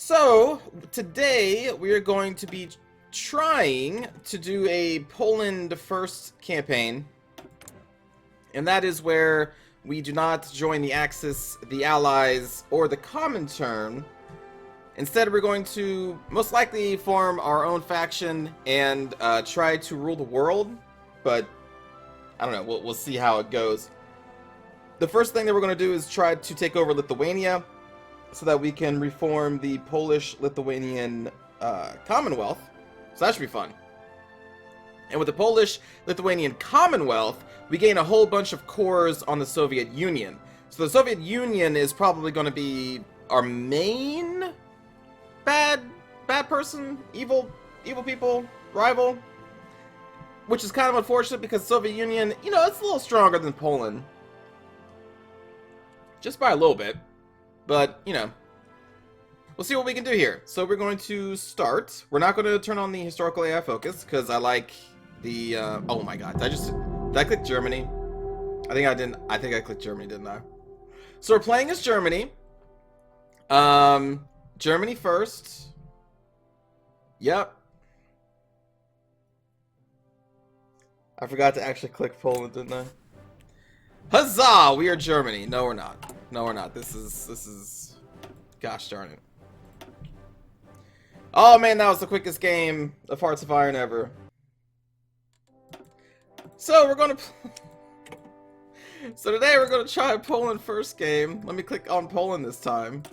So, today we are going to be trying to do a Poland first campaign. And that is where we do not join the Axis, the Allies, or the Comintern. Instead, we're going to most likely form our own faction and try to rule the world. But, I don't know, we'll see how it goes. The first thing that we're going to do is try to take over Lithuania, so that we can reform the Polish-Lithuanian Commonwealth. So that should be fun. And with the Polish-Lithuanian Commonwealth, we gain a whole bunch of cores on the Soviet Union. So the Soviet Union is probably going to be our main bad person, evil people, rival. Which is kind of unfortunate because the Soviet Union, you know, it's a little stronger than Poland. Just by a little bit. But, you know, we'll see what we can do here. So we're going to start. We're not going to turn on the historical AI focus, because I like the, oh my god, did I click Germany? I think I didn't. I think I clicked Germany, didn't I? So we're playing as Germany. Germany first. Yep. I forgot to actually click Poland, didn't I? Huzzah! We are Germany. No, we're not. No, we're not. This is... Gosh darn it. Oh, man, that was the quickest game of Hearts of Iron ever. So, we're gonna... So, today we're gonna try Poland first game. Let me click on Poland this time.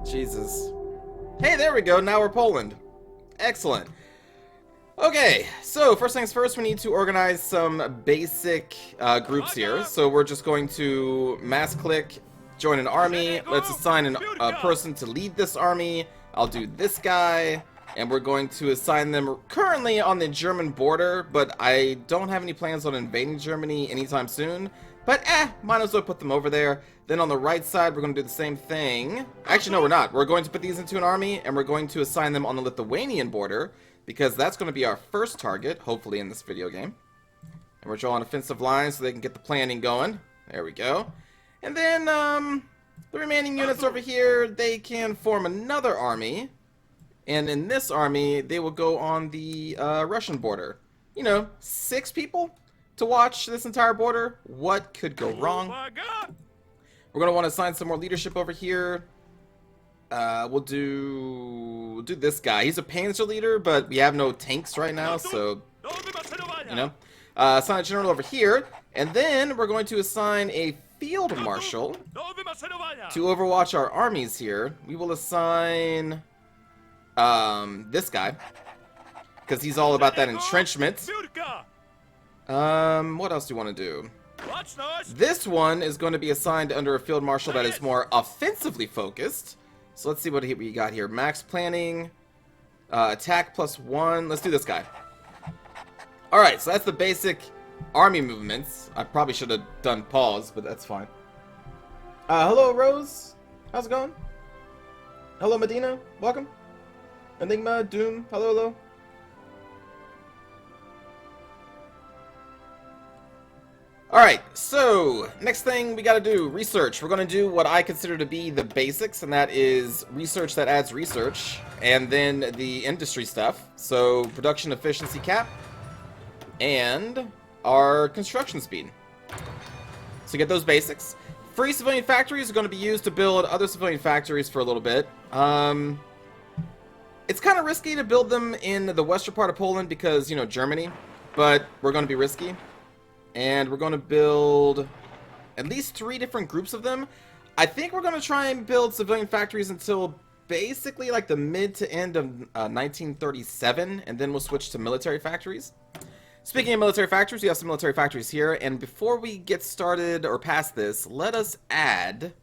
Jesus. Hey, there we go. Now we're Poland. Excellent. Okay, so first things first, we need to organize some basic groups here. So we're just going to mass click, join an army. Let's assign a person to lead this army. I'll do this guy, and we're going to assign them currently on the German border, but I don't have any plans on invading Germany anytime soon. But might as well put them over there. Then on the right side, we're going to do the same thing. Actually, no, we're not. We're going to put these into an army, and we're going to assign them on the Lithuanian border, because that's going to be our first target, hopefully, in this video game. And we're drawing offensive lines so they can get the planning going. There we go. And then, the remaining units over here, they can form another army. And in this army, they will go on the Russian border. You know, 6 people to watch this entire border. What could go wrong? We're going to want to assign some more leadership over here. We'll do this guy. He's a panzer leader, but we have no tanks right now, so, you know. Assign a general over here, and then we're going to assign a field marshal to overwatch our armies here. We will assign, this guy, because he's all about that entrenchment. What else do you want to do? This one is going to be assigned under a field marshal that is more offensively focused. So let's see what we got here. Max planning, attack +1. Let's do this guy. Alright, so that's the basic army movements. I probably should have done pause, but that's fine. Hello, Rose. How's it going? Hello, Medina. Welcome. Enigma, Doom. Hello, hello. Alright, so, next thing we gotta do, research. We're gonna do what I consider to be the basics, and that is research that adds research, and then the industry stuff. So, production efficiency cap, and our construction speed. So get those basics. Free civilian factories are gonna be used to build other civilian factories for a little bit. It's kind of risky to build them in the western part of Poland because, you know, Germany, but we're gonna be risky. And we're going to build at least 3 different groups of them. I think we're going to try and build civilian factories until basically like the mid to end of 1937. And then we'll switch to military factories. Speaking of military factories, we have some military factories here. And before we get started or past this, let us add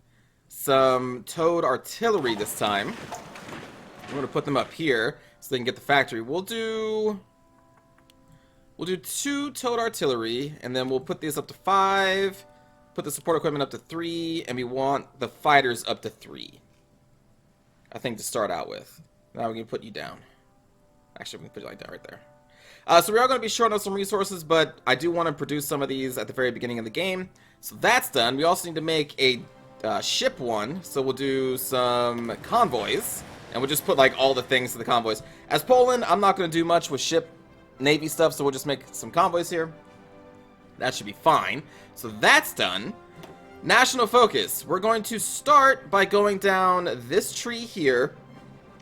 some towed artillery this time. We're going to put them up here so they can get the factory. We'll do 2 towed artillery, and then we'll put these up to 5, put the support equipment up to 3, and we want the fighters up to 3. I think to start out with. Now we can put you down. Actually, we can put you like that right there. So we are going to be short on some resources, but I do want to produce some of these at the very beginning of the game. So that's done. We also need to make a ship one, so we'll do some convoys, and we'll just put like all the things to the convoys. As Poland, I'm not going to do much with ship navy stuff, so we'll just make some convoys here. That should be fine. So that's done. National focus. We're going to start by going down this tree here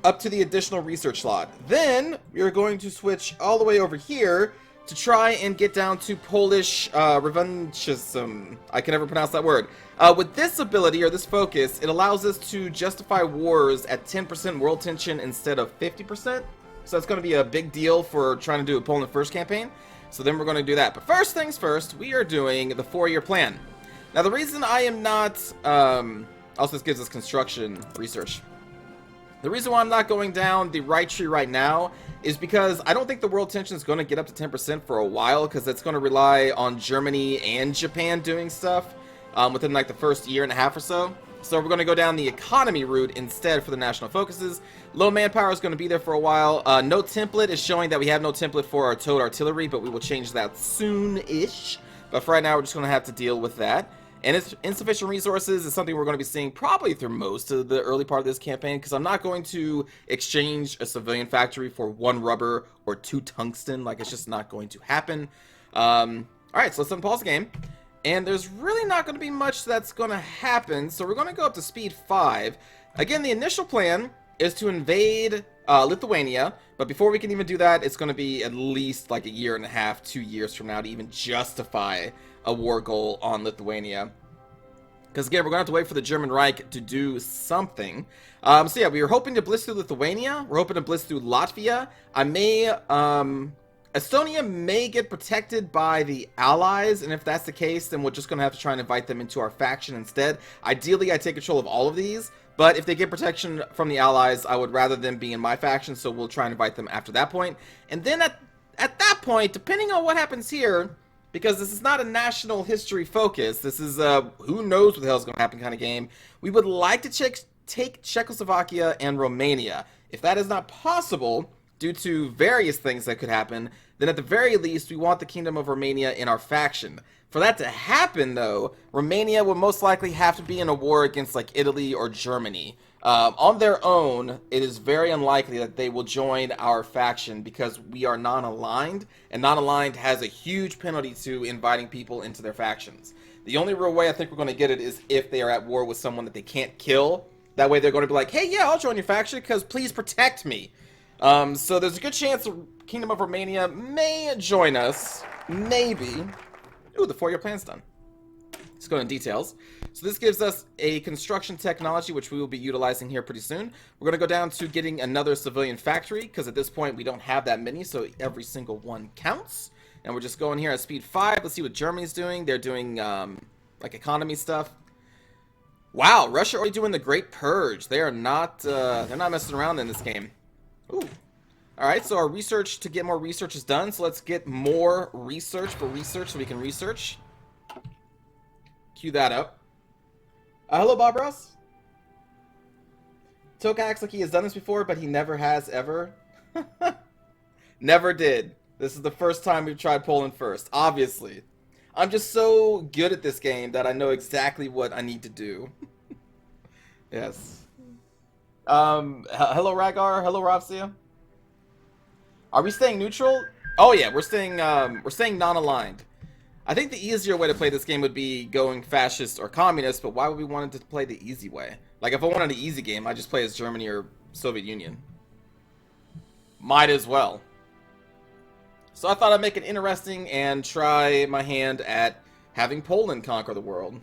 up to the additional research slot. Then we're going to switch all the way over here to try and get down to Polish revanchism. I can never pronounce that word. With this ability, or this focus, it allows us to justify wars at 10% world tension instead of 50%. So it's going to be a big deal for trying to do a Poland first campaign. So then we're going to do that. But first things first, we are doing the 4-year plan. Now the reason I am not... also this gives us construction research. The reason why I'm not going down the right tree right now is because I don't think the world tension is going to get up to 10% for a while, because it's going to rely on Germany and Japan doing stuff within like the first year and a half or so. So we're going to go down the economy route instead for the national focuses. Low manpower is going to be there for a while. No template is showing that we have no template for our towed artillery, but we will change that soon-ish. But for right now, we're just going to have to deal with that. And it's insufficient resources is something we're going to be seeing probably through most of the early part of this campaign, because I'm not going to exchange a civilian factory for 1 rubber or 2 tungsten. Like, it's just not going to happen. Alright, so let's unpause the game. And there's really not going to be much that's going to happen, so we're going to go up to speed 5. Again, the initial plan is to invade Lithuania, but before we can even do that, it's going to be at least like a year and a half, 2 years from now to even justify a war goal on Lithuania. Because again, we're going to have to wait for the German Reich to do something. So yeah, we were hoping to blitz through Lithuania. We're hoping to blitz through Latvia. Estonia may get protected by the Allies, and if that's the case, then we're just going to have to try and invite them into our faction instead. Ideally, I take control of all of these, but if they get protection from the Allies, I would rather them be in my faction, so we'll try and invite them after that point. And then at that point, depending on what happens here, because this is not a national history focus, this is who knows what the hell is going to happen kind of game, we would like to take Czechoslovakia and Romania. If that is not possible, due to various things that could happen, then at the very least, we want the Kingdom of Romania in our faction. For that to happen, though, Romania would most likely have to be in a war against, like, Italy or Germany. On their own, it is very unlikely that they will join our faction because we are non-aligned, and non-aligned has a huge penalty to inviting people into their factions. The only real way I think we're going to get it is if they are at war with someone that they can't kill. That way they're going to be like, hey, yeah, I'll join your faction because please protect me. So there's a good chance the Kingdom of Romania may join us. Maybe. Ooh, the 4-year plan's done. Let's go into details. So this gives us a construction technology, which we will be utilizing here pretty soon. We're going to go down to getting another civilian factory, because at this point we don't have that many, so every single one counts. And we're just going here at speed 5. Let's see what Germany's doing. They're doing, like, economy stuff. Wow, Russia already doing the Great Purge. They are not, they're not messing around in this game. Ooh. Alright, so our research to get more research is done, so let's get more research for research so we can research. Cue that up. Hello, Bob Ross. Toka acts like he has done this before, but he never has ever. Never did. This is the first time we've tried Poland first, obviously. I'm just so good at this game that I know exactly what I need to do. Yes. Hello Ragar, hello Ravsia. Are we staying neutral? Oh yeah, we're staying non-aligned. I think the easier way to play this game would be going fascist or communist, but why would we want to play the easy way? Like, if I wanted an easy game, I'd just play as Germany or Soviet Union. Might as well. So I thought I'd make it interesting and try my hand at having Poland conquer the world.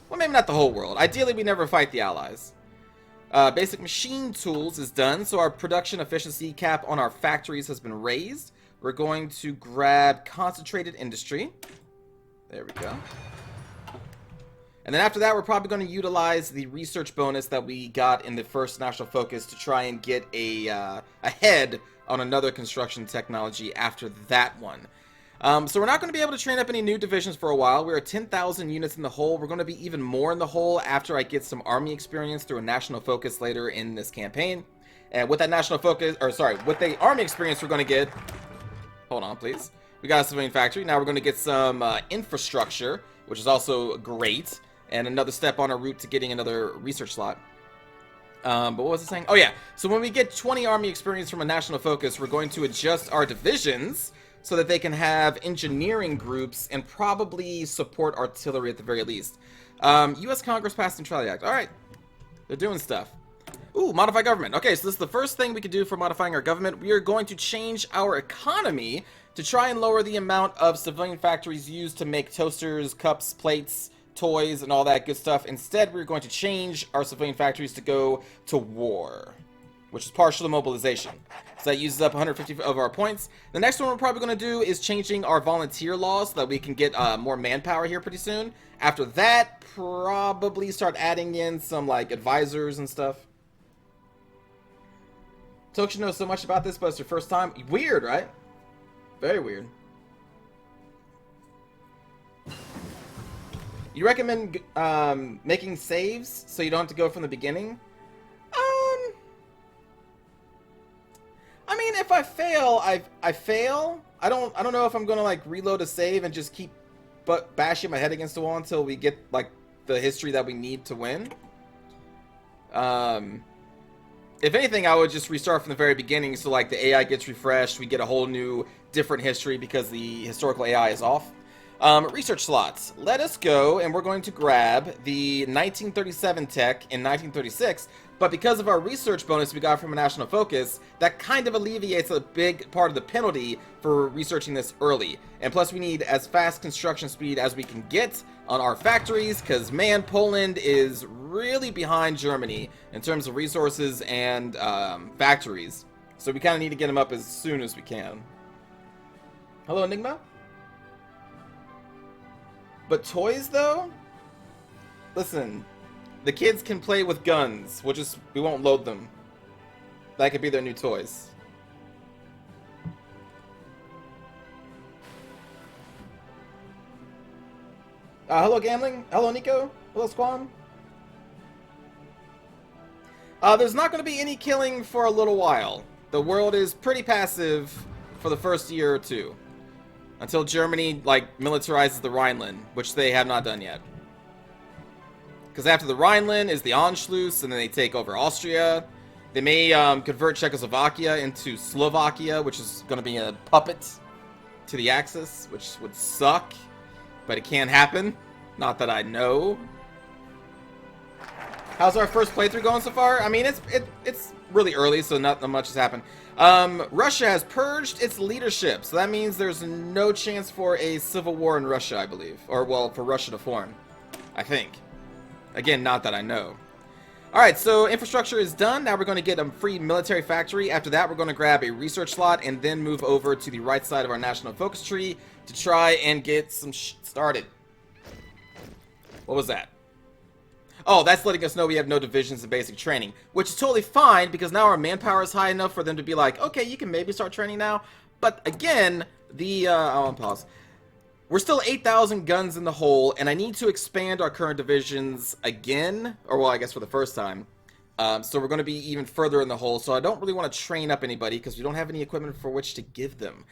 Well, maybe not the whole world. Ideally, we never fight the Allies. Basic machine tools is done, so our production efficiency cap on our factories has been raised. We're going to grab concentrated industry. There we go. And then after that, we're probably going to utilize the research bonus that we got in the first national focus to try and get a head on another construction technology after that one. So we're not going to be able to train up any new divisions for a while. We're at 10,000 units in the hole. We're going to be even more in the hole after I get some army experience through a national focus later in this campaign. And with that national focus, or sorry, with the army experience we're going to get... Hold on, please. We got a civilian factory. Now we're going to get some infrastructure, which is also great. and another step on our route to getting another research slot. But what was I saying? Oh yeah, so when we get 20 army experience from a national focus, we're going to adjust our divisions so that they can have engineering groups and probably support artillery at the very least. U.S. Congress passed the Neutrality Act. Alright, they're doing stuff. Ooh, modify government. Okay, so this is the first thing we could do for modifying our government. We are going to change our economy to try and lower the amount of civilian factories used to make toasters, cups, plates, toys, and all that good stuff. Instead, we're going to change our civilian factories to go to war, which is partial mobilization. So that uses up 150 of our points. The next one we're probably going to do is changing our volunteer laws so that we can get more manpower here pretty soon. After that, probably start adding in some like advisors and stuff. Tokshen knows so much about this, but it's your first time. Weird, right? Very weird. You recommend making saves so you don't have to go from the beginning? I mean, if I fail, I fail. I don't know if I'm gonna like reload a save and just keep bashing my head against the wall until we get like the history that we need to win. If anything, I would just restart from the very beginning so like the AI gets refreshed, we get a whole new different history because the historical AI is off. Research slots. Let us go, and we're going to grab the 1937 tech in 1936, but because of our research bonus we got from a national focus, that kind of alleviates a big part of the penalty for researching this early. And plus we need as fast construction speed as we can get on our factories, because man, Poland is really behind Germany in terms of resources and factories. So we kind of need to get them up as soon as we can. Hello, Enigma? But toys, though? Listen, the kids can play with guns. We won't load them. That could be their new toys. Hello, Gambling. Hello, Nico. Hello, Squam. There's not going to be any killing for a little while. The world is pretty passive for the first year or two. Until Germany, like, militarizes the Rhineland, which they have not done yet. Because after the Rhineland is the Anschluss, and then they take over Austria. They may convert Czechoslovakia into Slovakia, which is going to be a puppet to the Axis, which would suck. But it can happen. Not that I know. How's our first playthrough going so far? I mean, it's really early, so not much has happened. Russia has purged its leadership, so that means there's no chance for a civil war in Russia, I believe. Or, well, for Russia to form. I think. Again, not that I know. Alright, so infrastructure is done. Now we're going to get a free military factory. After that, we're going to grab a research slot and then move over to the right side of our national focus tree to try and get some started. What was that? Oh, that's letting us know we have no divisions in basic training, which is totally fine because now our manpower is high enough for them to be like, okay, you can maybe start training now. But again, I want to pause. We're still 8,000 guns in the hole, and I need to expand our current divisions again, or well, I guess for the first time. So we're going to be even further in the hole, so I don't really want to train up anybody because we don't have any equipment for which to give them.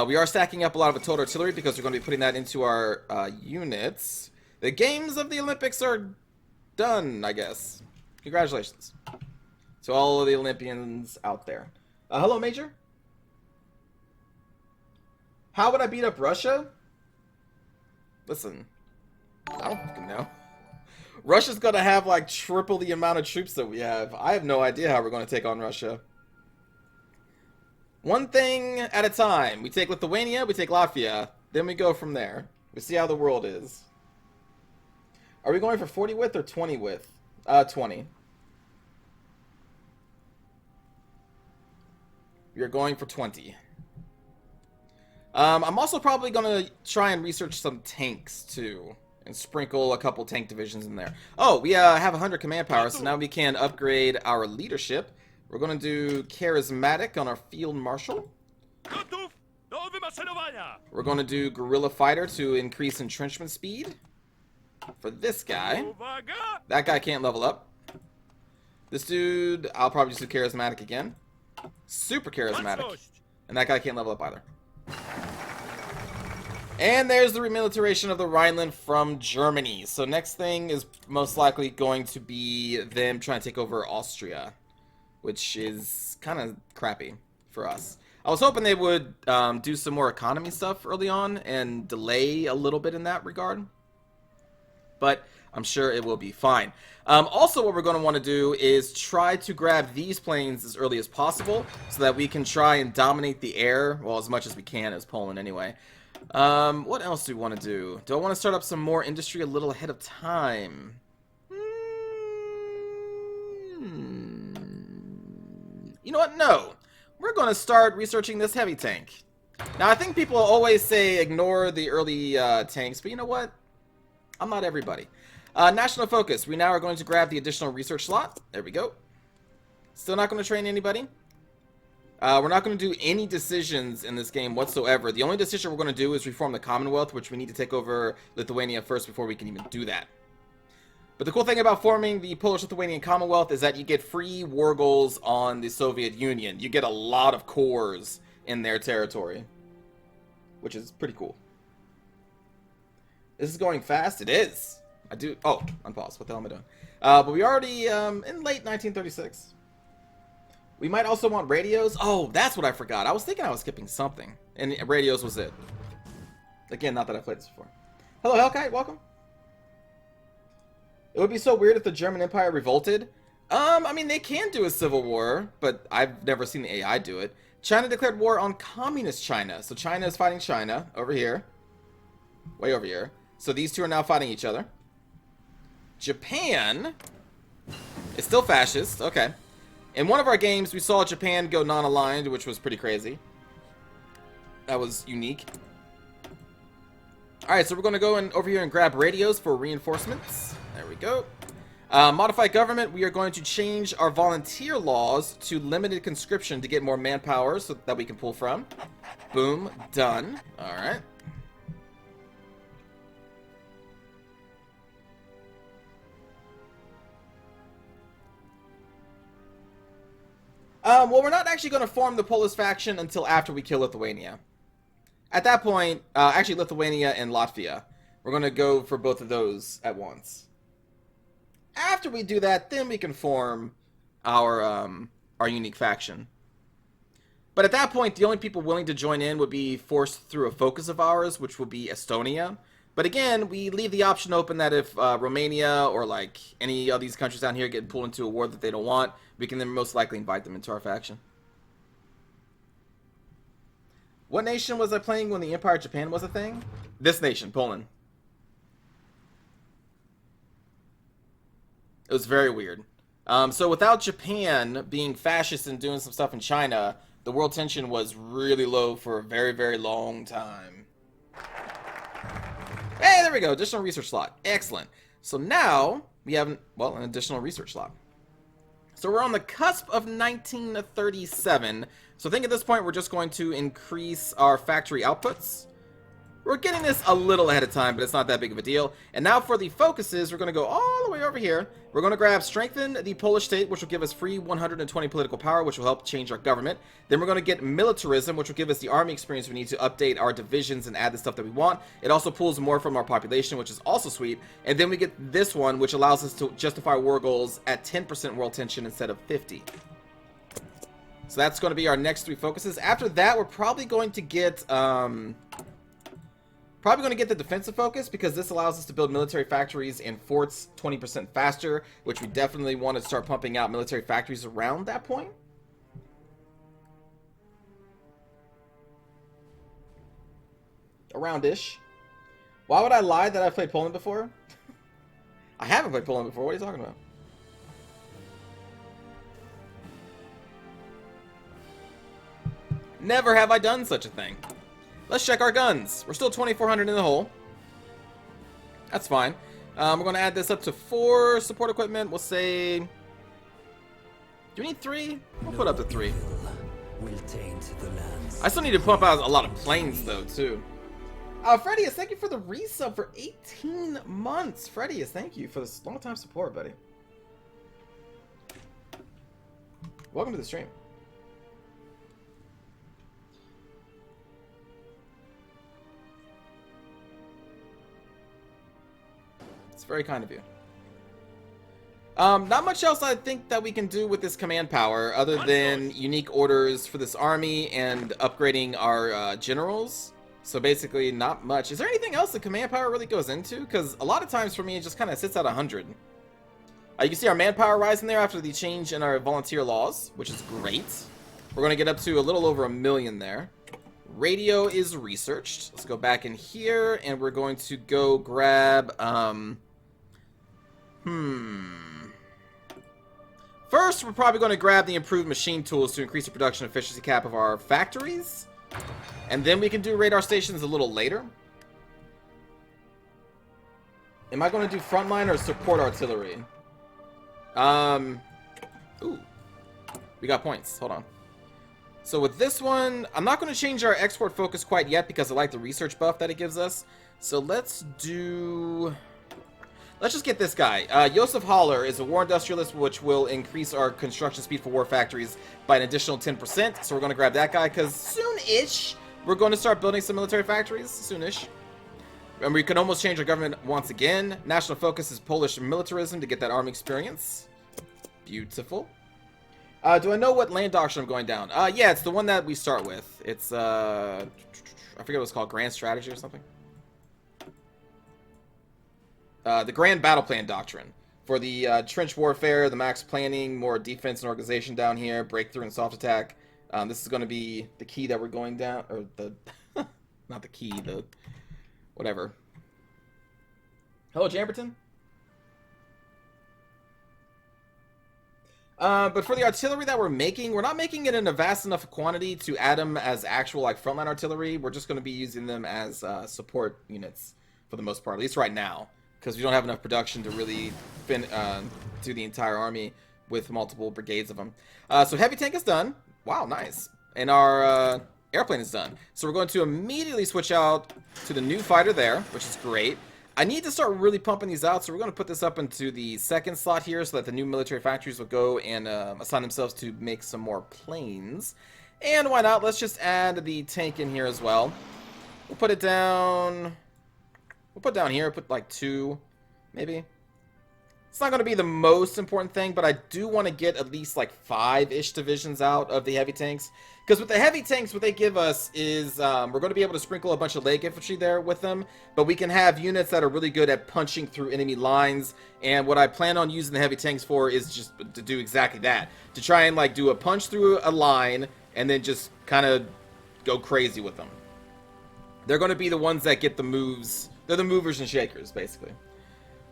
We are stacking up a lot of total artillery because we're going to be putting that into our units. The games of the Olympics are done, I guess. Congratulations to all of the Olympians out there. Hello, Major. How would I beat up Russia? Listen, I don't fucking know. Russia's gonna have like triple the amount of troops that we have. I have no idea how we're gonna take on Russia. One thing at a time. We take Lithuania, we take Latvia, then we go from there. We see how the world is. Are we going for 40 width or 20 width? 20. We are going for 20. I'm also probably going to try and research some tanks, too. And sprinkle a couple tank divisions in there. Oh, we have 100 command power, so now we can upgrade our leadership. We're going to do Charismatic on our Field Marshal. We're going to do Guerrilla Fighter to increase entrenchment speed. For this guy. That guy can't level up. This dude, I'll probably just do Charismatic again. Super Charismatic. And that guy can't level up either. And there's the remilitarization of the Rhineland from Germany. So next thing is most likely going to be them trying to take over Austria, which is kind of crappy for us. I was hoping they would do some more economy stuff early on and delay a little bit in that regard. But I'm sure it will be fine. Also, what we're going to want to do is try to grab these planes as early as possible so that we can try and dominate the air, well, as much as we can as Poland anyway. What else do we want to do? Do I want to start up some more industry a little ahead of time? You know what? No. We're going to start researching this heavy tank. Now, I think people always say ignore the early tanks, but you know what? I'm not everybody. National focus. We now are going to grab the additional research slot. There we go. Still not going to train anybody. We're not going to do any decisions in this game whatsoever. The only decision we're going to do is reform the Commonwealth, which we need to take over Lithuania first before we can even do that. But the cool thing about forming the Polish-Lithuanian Commonwealth is that you get free war goals on the Soviet Union. You get a lot of cores in their territory, which is pretty cool. This is going fast. It is. I do. Oh, unpause. What the hell am I doing? But we already in late 1936. We might also want radios. Oh, that's what I forgot. I was thinking I was skipping something, and radios was it. Again, not that I've played this before. Hello, Hellkite. Welcome. It would be so weird if the German Empire revolted. I mean, they can do a civil war, but I've never seen the AI do it. China declared war on communist China. So China is fighting China over here. Way over here. So these two are now fighting each other. Japan is still fascist. Okay. In one of our games, we saw Japan go non-aligned, which was pretty crazy. That was unique. Alright, so we're going to go over here and grab radios for reinforcements. There we go. Modify government. We are going to change our volunteer laws to limited conscription to get more manpower so that we can pull from. Boom. Done. Alright. Well, we're not actually going to form the Polish faction until after we kill Lithuania. At that point, actually Lithuania and Latvia. We're going to go for both of those at once. After we do that, then we can form our unique faction. But at that point, the only people willing to join in would be forced through a focus of ours, which would be Estonia. But again, we leave the option open that if Romania or like any of these countries down here get pulled into a war that they don't want, we can then most likely invite them into our faction. What nation was I playing when the Empire of Japan was a thing? This nation, Poland. It was very weird. So without Japan being fascist and doing some stuff in China, the world tension was really low for a very, very long time. Hey, there we go. Additional research slot. Excellent. So now we have, well, an additional research slot. So we're on the cusp of 1937. So I think at this point we're just going to increase our factory outputs. We're getting this a little ahead of time, but it's not that big of a deal. And now for the focuses, we're going to go all the way over here. We're going to grab Strengthen the Polish state, which will give us free 120 political power, which will help change our government. Then we're going to get Militarism, which will give us the army experience we need to update our divisions and add the stuff that we want. It also pulls more from our population, which is also sweet. And then we get this one, which allows us to justify war goals at 10% world tension instead of 50. So that's going to be our next three focuses. After that, we're probably going to get... Probably going to get the defensive focus because this allows us to build military factories and forts 20% faster, which we definitely want to start pumping out military factories around that point. Around-ish. Why would I lie that I've played Poland before? I haven't played Poland before. What are you talking about? Never have I done such a thing. Let's check our guns. We're still 2,400 in the hole. That's fine. We're going to add this up to 4 support equipment. We'll say... Do we need 3? We'll put up to 3. I still need to pump out a lot of planes, though, too. Freddius, thank you for the resub for 18 months. Freddius, thank you for this long-time support, buddy. Welcome to the stream. Very kind of you. Not much else I think that we can do with this command power other than unique orders for this army and upgrading our generals. So basically not much. Is there anything else the command power really goes into? Because a lot of times for me it just kind of sits at 100. You can see our manpower rising there after the change in our volunteer laws, which is great. We're going to get up to a little over 1 million there. Radio is researched. Let's go back in here and we're going to go grab... First, we're probably going to grab the improved machine tools to increase the production efficiency cap of our factories. And then we can do radar stations a little later. Am I going to do frontline or support artillery? Ooh. We got points. Hold on. So with this one, I'm not going to change our export focus quite yet because I like the research buff that it gives us. So let's do... Let's just get this guy. Joseph Haller is a war industrialist, which will increase our construction speed for war factories by an additional 10%. So we're going to grab that guy because soon-ish, we're going to start building some military factories. Soon-ish. And we can almost change our government once again. National focus is Polish militarism to get that army experience. Beautiful. Do I know what land doctrine I'm going down? Yeah, it's the one that we start with. It's, I forget what it's called, Grand Strategy or something. The Grand Battle Plan Doctrine. For the trench warfare, the max planning, more defense and organization down here, breakthrough and soft attack. This is going to be the key that we're going down, or the, not the key, the, whatever. Hello, Jamberton? But for the artillery that we're not making it in a vast enough quantity to add them as actual, like, frontline artillery. We're just going to be using them as support units for the most part, at least right now. Because we don't have enough production to really do the entire army with multiple brigades of them. So heavy tank is done. Wow, nice. And our airplane is done. So we're going to immediately switch out to the new fighter there, which is great. I need to start really pumping these out, so we're going to put this up into the second slot here so that the new military factories will go and assign themselves to make some more planes. And why not? Let's just add the tank in here as well. We'll put it down... We'll put down here, put like 2, maybe. It's not going to be the most important thing, but I do want to get at least like 5-ish divisions out of the heavy tanks. Because with the heavy tanks, what they give us is we're going to be able to sprinkle a bunch of leg infantry there with them. But we can have units that are really good at punching through enemy lines. And what I plan on using the heavy tanks for is just to do exactly that. To try and like do a punch through a line and then just kind of go crazy with them. They're going to be the ones that get the moves. They're the movers and shakers, basically.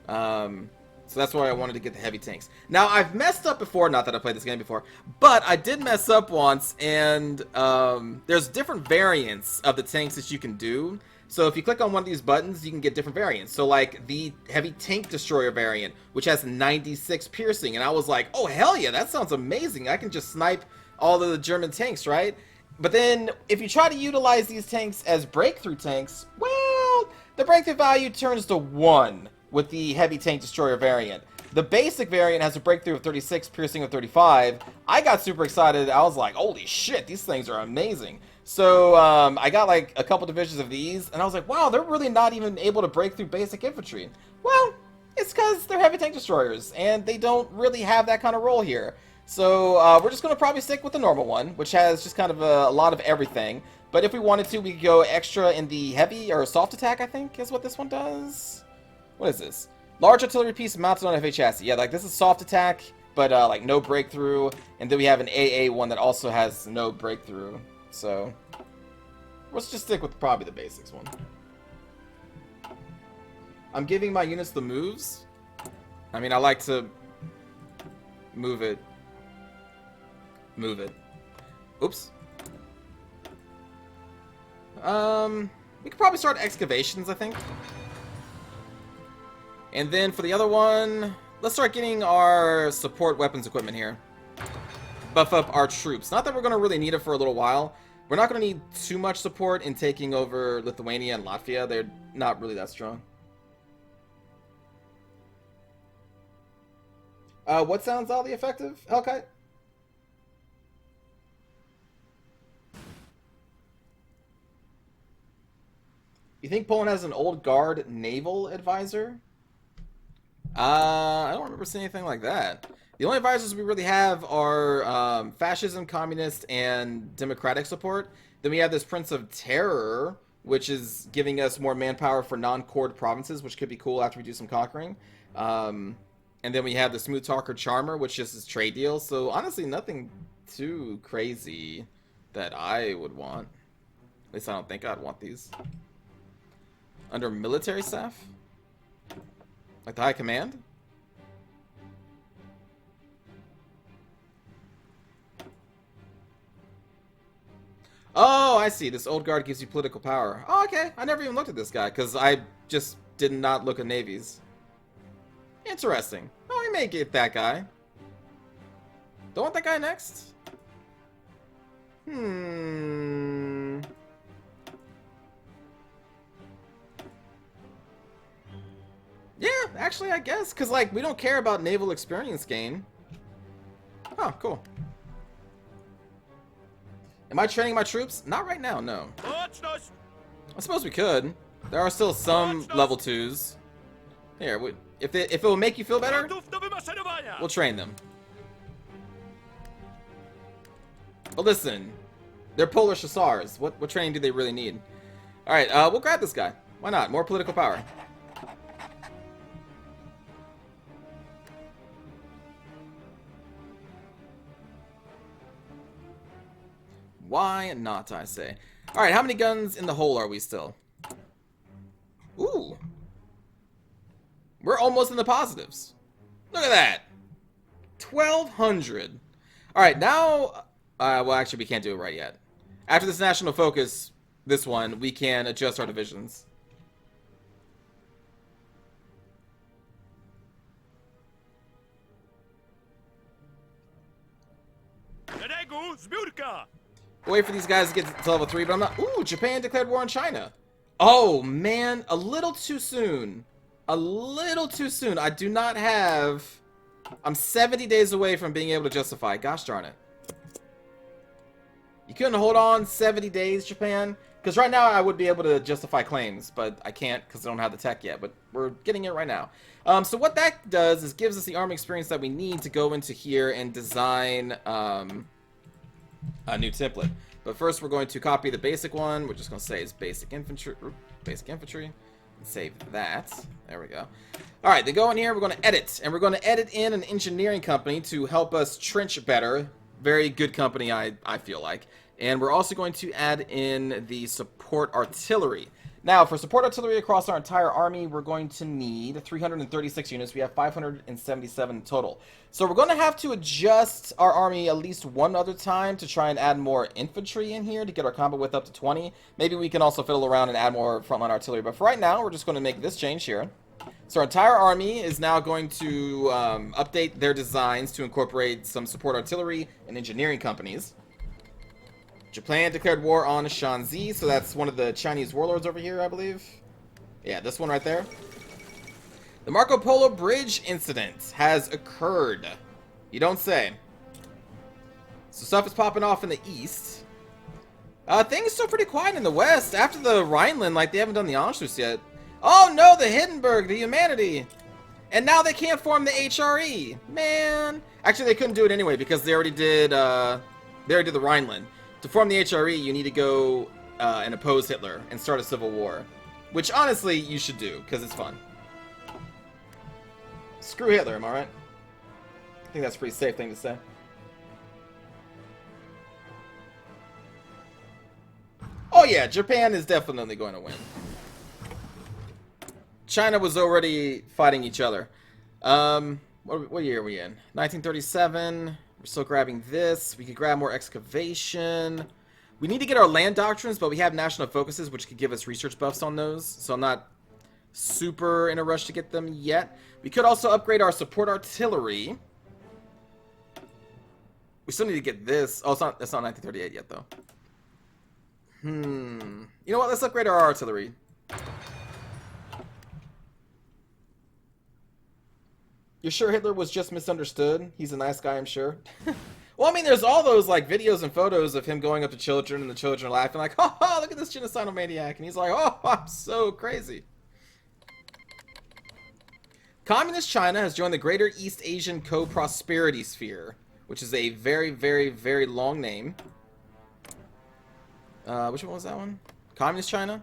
So that's why I wanted to get the heavy tanks. Now, I've messed up before. Not that I played this game before. But I did mess up once. And there's different variants of the tanks that you can do. So if you click on one of these buttons, you can get different variants. So like the heavy tank destroyer variant, which has 96 piercing. And I was like, oh, hell yeah, that sounds amazing. I can just snipe all of the German tanks, right? But then if you try to utilize these tanks as breakthrough tanks, well... the breakthrough value turns to 1 with the heavy tank destroyer variant. The basic variant has a breakthrough of 36, piercing of 35. I got super excited. I was like, holy shit, these things are amazing. So I got like a couple divisions of these, and I was like, wow, they're really not even able to break through basic infantry. Well, it's because they're heavy tank destroyers, and they don't really have that kind of role here. So we're just going to probably stick with the normal one, which has just kind of a lot of everything. But if we wanted to, we could go extra in the heavy or soft attack, I think, is what this one does. What is this? Large artillery piece mounted on a heavy chassis. Yeah, like this is soft attack, but like no breakthrough. And then we have an AA one that also has no breakthrough. So let's just stick with probably the basics one. I'm giving my units the moves. I mean, I like to move it. Move it. Oops. We could probably start excavations, I think. And then for the other one, let's start getting our support weapons equipment here. Buff up our troops. Not that we're going to really need it for a little while. We're not going to need too much support in taking over Lithuania and Latvia. They're not really that strong. What sounds oddly effective? Hellkite? You think Poland has an old guard naval advisor? I don't remember seeing anything like that. The only advisors we really have are fascism, communist, and democratic support. Then we have this Prince of Terror, which is giving us more manpower for non-cored provinces, which could be cool after we do some conquering. And then we have the Smooth Talker Charmer, which just is trade deals. So honestly, nothing too crazy that I would want. At least I don't think I'd want these. Under military staff? Like the High Command? Oh, I see. This old guard gives you political power. Oh, okay. I never even looked at this guy because I just did not look at navies. Interesting. Oh, we may get that guy. Don't want that guy next? Yeah, actually, I guess. Because, like, we don't care about naval experience gain. Oh, cool. Am I training my troops? Not right now, no. I suppose we could. There are still some level 2s. Here, if it will make you feel better, we'll train them. But listen, they're Polish hussars. What training do they really need? Alright, we'll grab this guy. Why not? More political power. Why not, I say. Alright, how many guns in the hole are we still? Ooh. We're almost in the positives. Look at that. 1,200. Alright, now... well, actually, we can't do it right yet. After this national focus, this one, we can adjust our divisions. Wait for these guys to get to level 3, but I'm not... Ooh, Japan declared war on China. Oh, man. A little too soon. A little too soon. I do not have... I'm 70 days away from being able to justify. Gosh darn it. You couldn't hold on 70 days, Japan? Because right now I would be able to justify claims, but I can't because I don't have the tech yet. But we're getting it right now. So what that does is gives us the army experience that we need to go into here and design... a new template. But first we're going to copy the basic one. We're just going to say it's basic infantry, and save that. There we go. Alright, then go in here, we're going to edit. And we're going to edit in an engineering company to help us trench better. Very good company, I feel like. And we're also going to add in the support artillery. Now, for support artillery across our entire army, we're going to need 336 units. We have 577 total. So we're going to have to adjust our army at least one other time to try and add more infantry in here to get our combat width up to 20. Maybe we can also fiddle around and add more frontline artillery. But for right now, we're just going to make this change here. So our entire army is now going to update their designs to incorporate some support artillery and engineering companies. Japan declared war on Shanxi, so that's one of the Chinese warlords over here, I believe. Yeah, this one right there. The Marco Polo Bridge incident has occurred. You don't say. So stuff is popping off in the east. Things still pretty quiet in the west. After the Rhineland, like, they haven't done the Anschluss yet. Oh no, the Hindenburg, the Humanity. And now they can't form the HRE. Man. Actually, they couldn't do it anyway because they already did the Rhineland. To form the HRE, you need to go and oppose Hitler and start a civil war. Which, honestly, you should do, because it's fun. Screw Hitler, am I right? I think that's a pretty safe thing to say. Oh yeah, Japan is definitely going to win. China was already fighting each other. What year are we in? 1937. We're still grabbing this. We could grab more excavation. We need to get our land doctrines, but we have national focuses, which could give us research buffs on those. So I'm not super in a rush to get them yet. We could also upgrade our support artillery. We still need to get this. Oh, it's not 1938 yet, though. You know what? Let's upgrade our artillery. You're sure Hitler was just misunderstood? He's a nice guy, I'm sure. Well, I mean, there's all those, like, videos and photos of him going up to children, and the children are laughing like, oh, look at this genocidal maniac. And he's like, oh, I'm so crazy. Communist China has joined the Greater East Asian Co-Prosperity Sphere, which is a very, very, very long name. Which one was that one? Communist China?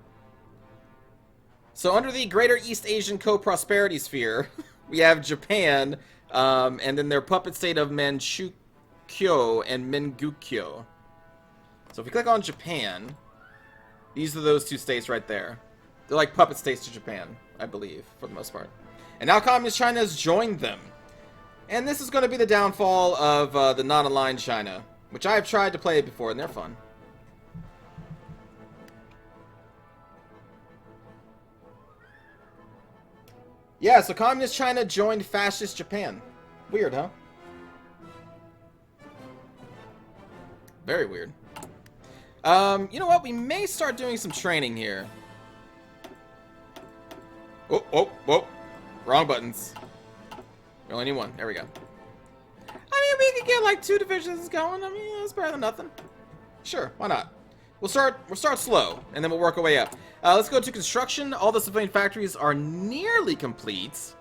So under the Greater East Asian Co-Prosperity Sphere, we have Japan, and then their puppet state of Manchukuo and Mingukyo. So if we click on Japan, these are those two states right there. They're like puppet states to Japan, I believe, for the most part. And now Communist China has joined them. And this is going to be the downfall of the non-aligned China, which I've tried to play before, and they're fun. Yeah, so Communist China joined Fascist Japan. Weird, huh? Very weird. You know what? We may start doing some training here. Oh, oh, oh. Wrong buttons. We only need one. There we go. I mean, we could get like 2 divisions going. I mean, that's better than nothing. Sure, why not? We'll start slow, and then we'll work our way up. Let's go to construction. All the civilian factories are nearly complete.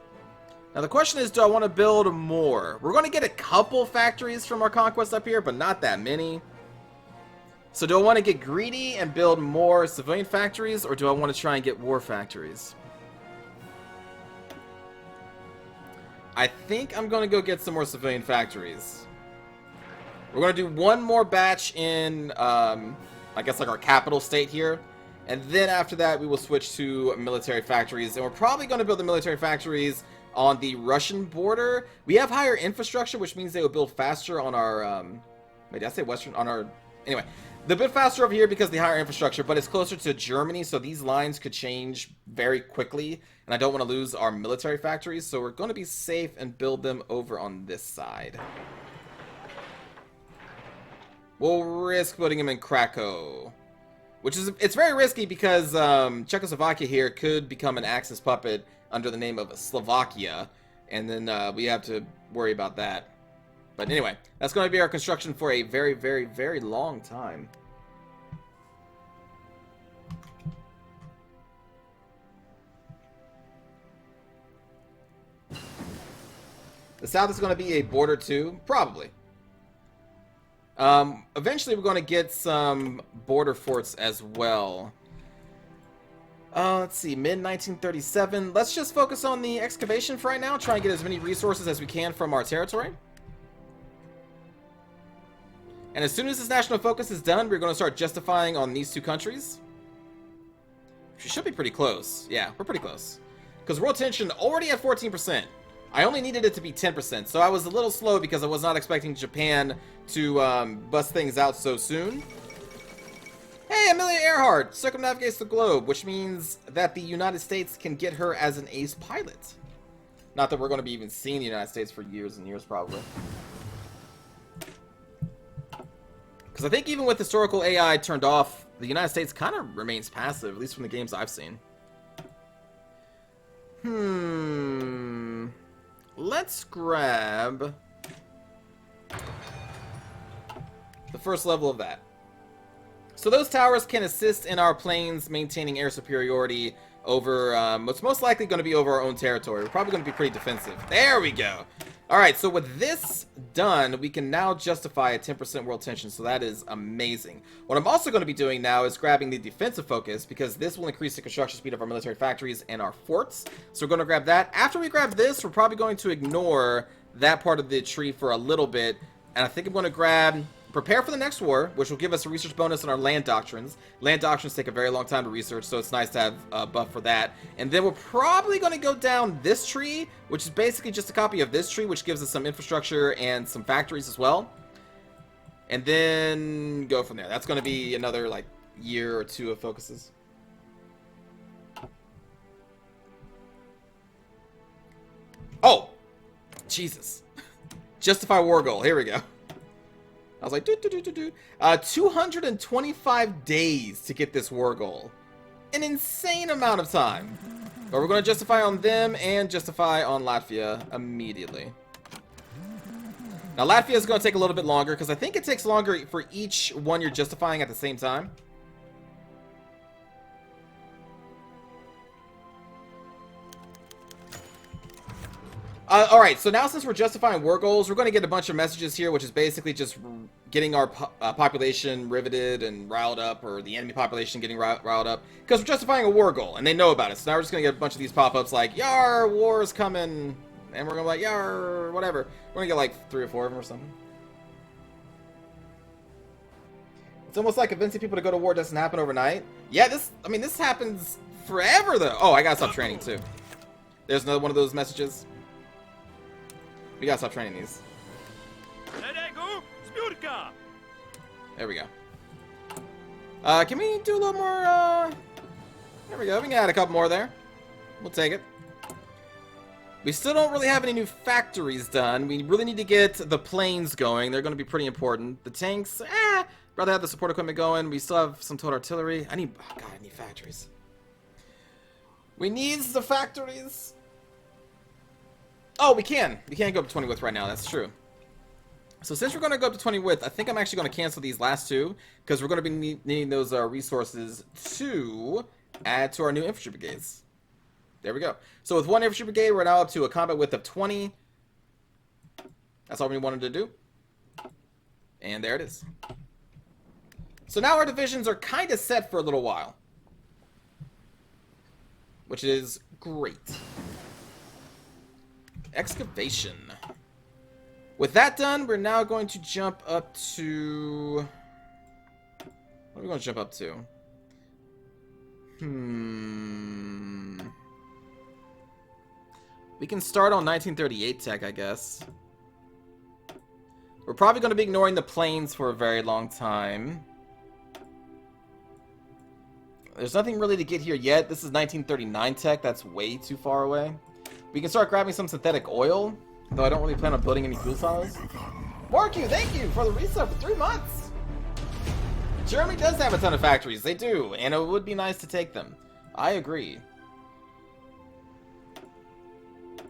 Now the question is, do I want to build more? We're going to get a couple factories from our conquest up here, but not that many. So do I want to get greedy and build more civilian factories, or do I want to try and get war factories? I think I'm going to go get some more civilian factories. We're going to do one more batch in, I guess, like our capital state here. And then after that, we will switch to military factories. And we're probably going to build the military factories on the Russian border. We have higher infrastructure, which means they will build faster on our, wait, did I say Western? On our, anyway. They're a bit faster over here because of the higher infrastructure, but it's closer to Germany, so these lines could change very quickly, and I don't want to lose our military factories, so we're going to be safe and build them over on this side. We'll risk putting them in Krakow, which is, it's very risky because Czechoslovakia here could become an Axis puppet under the name of Slovakia, and then we have to worry about that. But anyway, that's going to be our construction for a very, very, very long time. The south is going to be a border too, probably. Eventually we're going to get some border forts as well. Let's see, mid-1937. Let's just focus on the excavation for right now, try and get as many resources as we can from our territory. And as soon as this national focus is done, we're going to start justifying on these 2 countries. We should be pretty close. Yeah, we're pretty close. Because world tension already at 14%. I only needed it to be 10%, so I was a little slow because I was not expecting Japan to bust things out so soon. Hey, Amelia Earhart circumnavigates the globe, which means that the United States can get her as an ace pilot. Not that we're going to be even seeing the United States for years and years, probably. Because I think even with historical AI turned off, the United States kind of remains passive, at least from the games I've seen. Let's grab the first level of that. So those towers can assist in our planes maintaining air superiority over what's most likely going to be over our own territory. We're probably going to be pretty defensive. There we go. Alright, so with this done, we can now justify a 10% world tension, so that is amazing. What I'm also going to be doing now is grabbing the defensive focus, because this will increase the construction speed of our military factories and our forts. So we're going to grab that. After we grab this, we're probably going to ignore that part of the tree for a little bit, and I think I'm going to grab Prepare for the Next War, which will give us a research bonus on our land doctrines. Land doctrines take a very long time to research, so it's nice to have a buff for that. And then we're probably going to go down this tree, which is basically just a copy of this tree, which gives us some infrastructure and some factories as well. And then go from there. That's going to be another, like, year or 2 of focuses. Oh! Jesus. Justify war goal. Here we go. I was like, 225 days to get this war goal. An insane amount of time. But we're going to justify on them and justify on Latvia immediately. Now, Latvia is going to take a little bit longer because I think it takes longer for each one you're justifying at the same time. Alright, so now since we're justifying war goals, we're going to get a bunch of messages here, which is basically just getting our population riveted and riled up, or the enemy population getting riled up, because we're justifying a war goal, and they know about it. So now we're just going to get a bunch of these pop-ups like, Yar, war is coming, and we're going to be like, Yar, whatever. We're going to get like 3 or 4 of them or something. It's almost like convincing people to go to war doesn't happen overnight. Yeah, this happens forever, though. Oh, I gotta stop training, too. There's another one of those messages. We gotta stop training these. There we go. Can we do a little more, There we go. We can add a couple more there. We'll take it. We still don't really have any new factories done. We really need to get the planes going. They're going to be pretty important. The tanks, rather have the support equipment going. We still have some total artillery. I need factories. We need the factories. Oh, we can go up to 20 width right now. That's true. So since we're going to go up to 20 width, I think I'm actually going to cancel these last 2 because we're going to be needing those resources to add to our new infantry brigades. There we go. So with 1 infantry brigade, we're now up to a combat width of 20. That's all we wanted to do. And there it is. So now our divisions are kind of set for a little while, which is great. Excavation. With that done, we're now going to jump up to... What are we going to jump up to? We can start on 1938 tech, I guess. We're probably going to be ignoring the planes for a very long time. There's nothing really to get here yet. This is 1939 tech. That's way too far away. We can start grabbing some synthetic oil, though I don't really plan on building any fuel silos. Marku, thank you for the reset for 3 months. Germany does have a ton of factories. They do, and it would be nice to take them. I agree.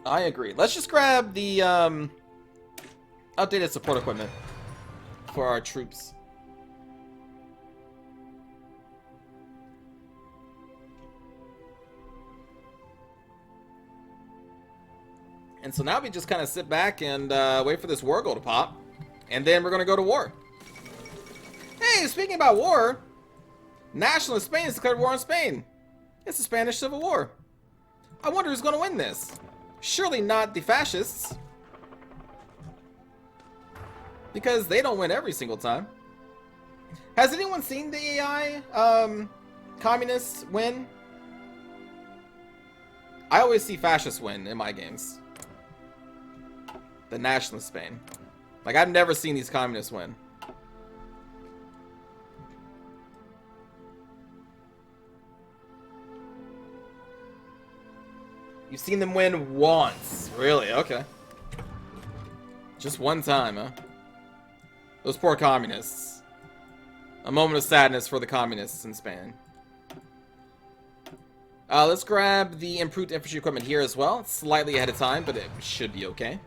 I agree. Let's just grab the updated support equipment for our troops. And so now we just kind of sit back and wait for this war goal to pop. And then we're going to go to war. Hey, speaking about war, nationalist Spain has declared war on Spain. It's the Spanish Civil War. I wonder who's going to win this. Surely not the fascists. Because they don't win every single time. Has anyone seen the AI communists win? I always see fascists win in my games. The nationalist Spain. Like, I've never seen these communists win. You've seen them win once. Really? Okay. Just one time, huh? Those poor communists. A moment of sadness for the communists in Spain. Let's grab the improved infantry equipment here as well. It's slightly ahead of time, but it should be okay.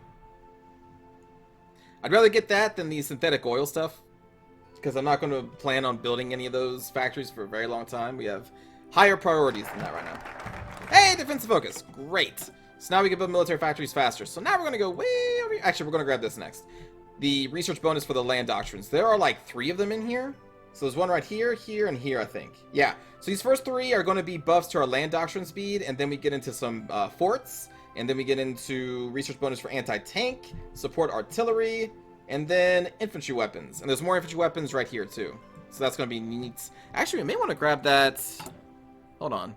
I'd rather get that than the synthetic oil stuff, because I'm not going to plan on building any of those factories for a very long time. We have higher priorities than that right now. Hey, defensive focus. Great. So now we can build military factories faster. So now we're going to go way over here. Actually, we're going to grab this next. The research bonus for the land doctrines. There are like 3 of them in here. So there's one right here, here, and here, I think. Yeah. So these first 3 are going to be buffs to our land doctrine speed, and then we get into some forts, and then we get into research bonus for anti-tank, support artillery, and then infantry weapons. And there's more infantry weapons right here, too. So that's going to be neat. Actually, we may want to grab that... Hold on.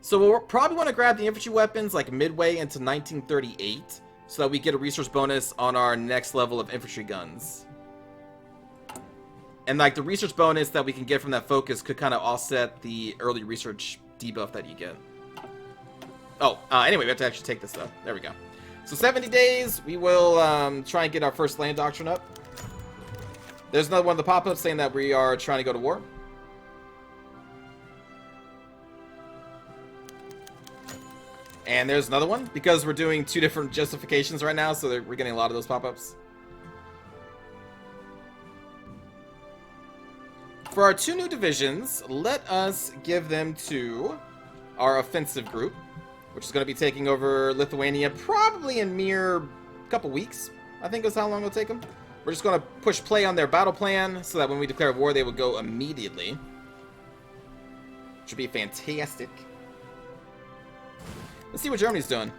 So we'll probably want to grab the infantry weapons like midway into 1938, so that we get a research bonus on our next level of infantry guns. And like the research bonus that we can get from that focus could kind of offset the early research debuff that you get. Oh, anyway, we have to actually take this though. There we go. So 70 days, we will try and get our first land doctrine up. There's another one of the pop-ups saying that we are trying to go to war. And there's another one, because we're doing 2 different justifications right now, so we're getting a lot of those pop-ups. For our 2 new divisions, let us give them to our offensive group, which is going to be taking over Lithuania probably in mere couple weeks. I think is how long it'll take them. We're just going to push play on their battle plan so that when we declare war, they will go immediately. Which would be fantastic. Let's see what Germany's doing.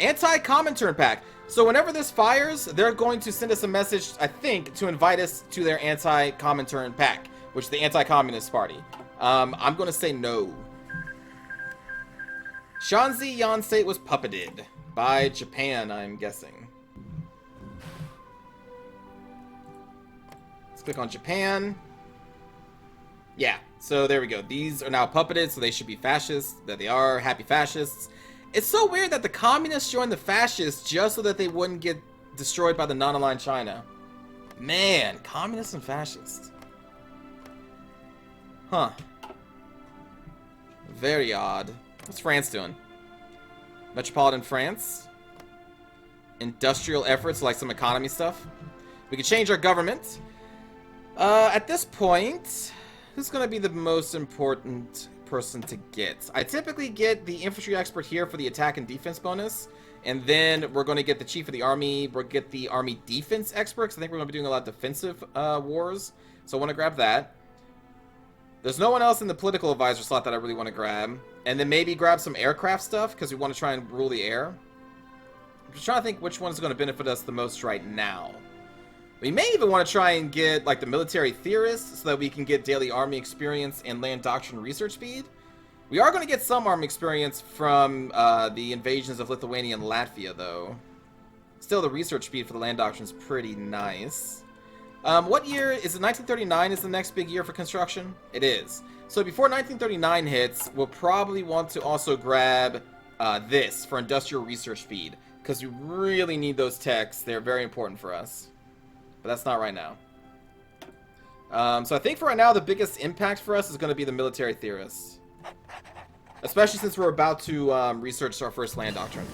Anti-Comintern pack. So whenever this fires, they're going to send us a message, I think, to invite us to their anti-Comintern pack, which is the Anti-Communist Party. I'm going to say no. Shanxi Yan State was puppeted by Japan, I'm guessing. Let's click on Japan. Yeah, so there we go. These are now puppeted, so they should be fascists. That they are happy fascists. It's so weird that the communists joined the fascists just so that they wouldn't get destroyed by the non-aligned China. Man, communists and fascists. Huh. Very odd. What's France doing? Metropolitan France. Industrial efforts, like some economy stuff. We can change our government. At this point, who's going to be the most important person to get? I typically get the infantry expert here for the attack and defense bonus. And then we're going to get the chief of the army. We'll get the army defense expert, because I think we're going to be doing a lot of defensive wars. So I want to grab that. There's no one else in the political advisor slot that I really want to grab. And then maybe grab some aircraft stuff, because we want to try and rule the air. I'm just trying to think which one's going to benefit us the most right now. We may even want to try and get, like, the military theorists so that we can get daily army experience and land doctrine research speed. We are going to get some army experience from the invasions of Lithuania and Latvia, though. Still, the research speed for the land doctrine is pretty nice. What year? Is it 1939 is the next big year for construction? It is. So before 1939 hits, we'll probably want to also grab this for industrial research speed, because we really need those techs. They're very important for us. But that's not right now. So I think for right now, the biggest impact for us is going to be the military theorists. Especially since we're about to research our first land doctrine.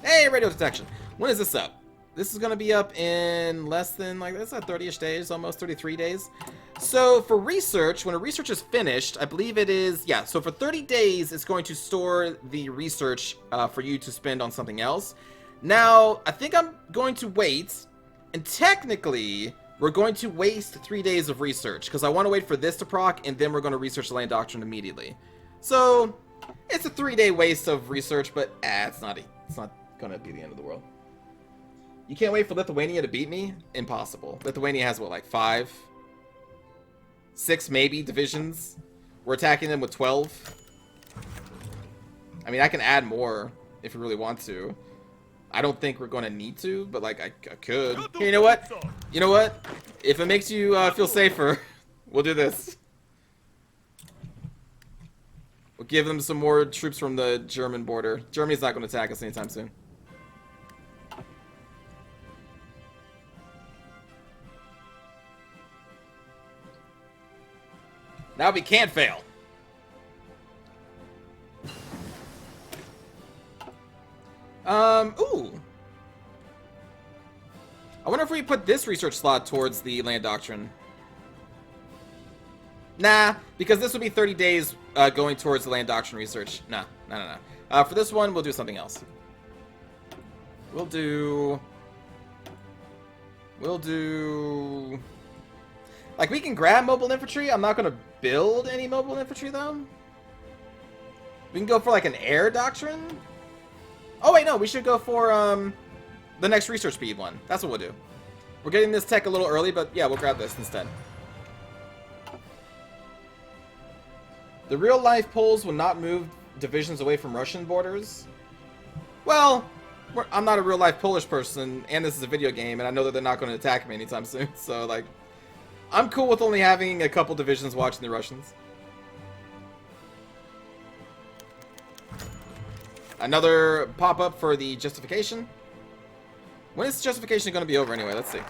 Hey, radio detection. When is this up? This is going to be up in less than, like, that's like 30-ish days, almost 33 days. So for research, when a research is finished, I believe it is, yeah, so for 30 days, it's going to store the research for you to spend on something else. Now, I think I'm going to wait. And technically, we're going to waste 3 days of research, because I want to wait for this to proc, and then we're going to research the land doctrine immediately. So, it's a 3-day waste of research, but it's not going to be the end of the world. You can't wait for Lithuania to beat me? Impossible. Lithuania has, what, like 5? 6 maybe divisions? We're attacking them with 12. I mean, I can add more if we really want to. I don't think we're going to need to, but, like, I could. Hey, you know what? You know what? If it makes you feel safer, we'll do this. We'll give them some more troops from the German border. Germany's not going to attack us anytime soon. Now we can't fail. Ooh. I wonder if we put this research slot towards the land doctrine. Nah, because this would be 30 days going towards the land doctrine research. Nah. For this one, we'll do something else. We'll do... Like, we can grab mobile infantry. I'm not going to build any mobile infantry, though. We can go for, like, an air doctrine. Oh, wait, no. We should go for the next research speed one. That's what we'll do. We're getting this tech a little early, but, yeah, we'll grab this instead. The real-life Poles will not move divisions away from Russian borders. Well, I'm not a real-life Polish person, and this is a video game, and I know that they're not going to attack me anytime soon. So, like, I'm cool with only having a couple divisions watching the Russians. Another pop-up for the justification. When is justification going to be over anyway? Let's see.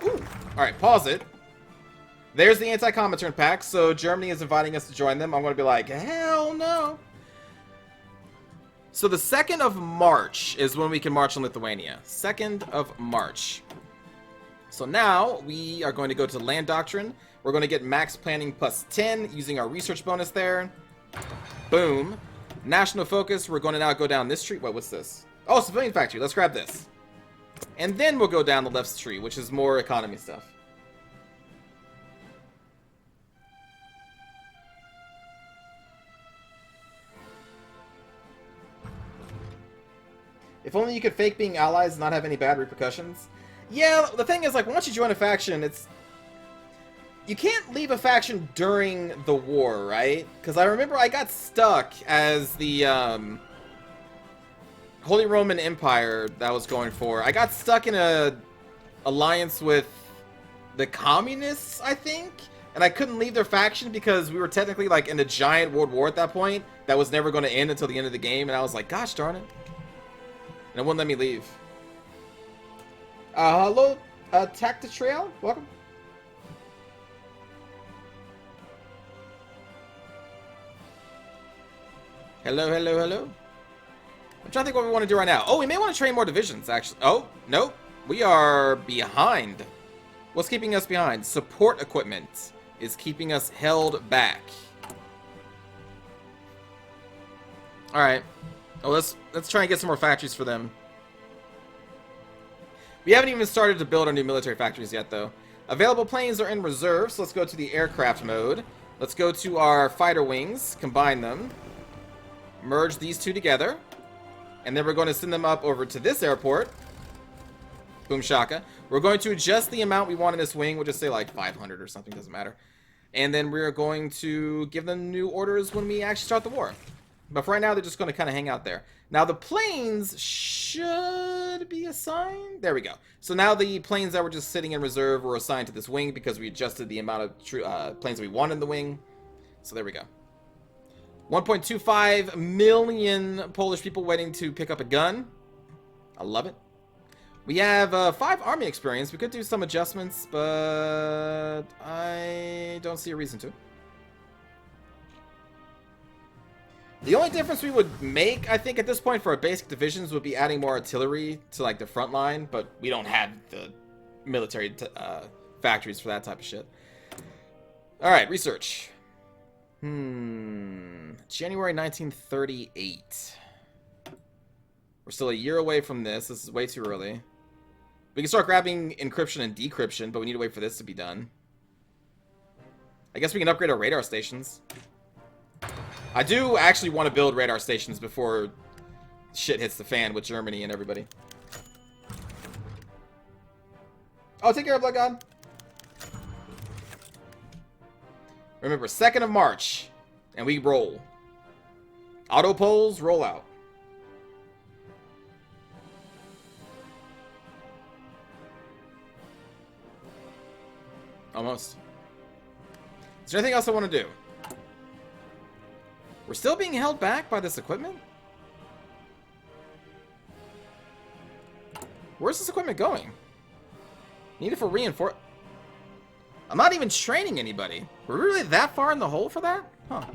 Ooh. Alright, pause it. There's the anti-Comintern pack, so Germany is inviting us to join them. I'm going to be like, hell no. So the 2nd of March is when we can march on Lithuania. 2nd of March. So now we are going to go to Land Doctrine. We're going to get max planning plus 10 using our research bonus there. Boom. National focus, we're going to now go down this street. Wait, what's this? Oh, civilian factory. Let's grab this. And then we'll go down the left street, which is more economy stuff. If only you could fake being allies and not have any bad repercussions. Yeah, the thing is, like, once you join a faction, it's... You can't leave a faction during the war, right? Because I remember I got stuck as the, Holy Roman Empire that I was going for. I got stuck in a alliance with the communists, I think? And I couldn't leave their faction because we were technically, like, in a giant world war at that point that was never going to end until the end of the game, and I was like, gosh darn it. And it wouldn't let me leave. Hello, Tactitrail? Welcome. Hello, hello, hello. I'm trying to think what we want to do right now. Oh, we may want to train more divisions, actually. Oh, no. We are behind. What's keeping us behind? Support equipment is keeping us held back. Alright. Oh, let's try and get some more factories for them. We haven't even started to build our new military factories yet, though. Available planes are in reserve, so let's go to the aircraft mode. Let's go to our fighter wings, combine them, merge these two together, and then we're going to send them up over to this airport. Boom shaka. We're going to adjust the amount we want in this wing. We'll just say like 500 or something, doesn't matter. And then we're going to give them new orders when we actually start the war. But for right now, they're just going to kind of hang out there. Now, the planes should be assigned. There we go. So now the planes that were just sitting in reserve were assigned to this wing because we adjusted the amount of planes we want in the wing. So there we go. 1.25 million Polish people waiting to pick up a gun. I love it. We have 5 army experience. We could do some adjustments, but I don't see a reason to. The only difference we would make, I think, at this point for our basic divisions would be adding more artillery to, like, the front line, but we don't have the military factories for that type of shit. Alright, research. January 1938. We're still a year away from this. This is way too early. We can start grabbing encryption and decryption, but we need to wait for this to be done. I guess we can upgrade our radar stations. I do actually want to build radar stations before shit hits the fan with Germany and everybody. Oh, take care, Blood God. Remember, 2nd of March, and we roll. Auto polls, roll out. Almost. Is there anything else I want to do? We're still being held back by this equipment? Where's this equipment going? Need it for reinforce. I'm not even training anybody. We're really that far in the hole for that? Huh.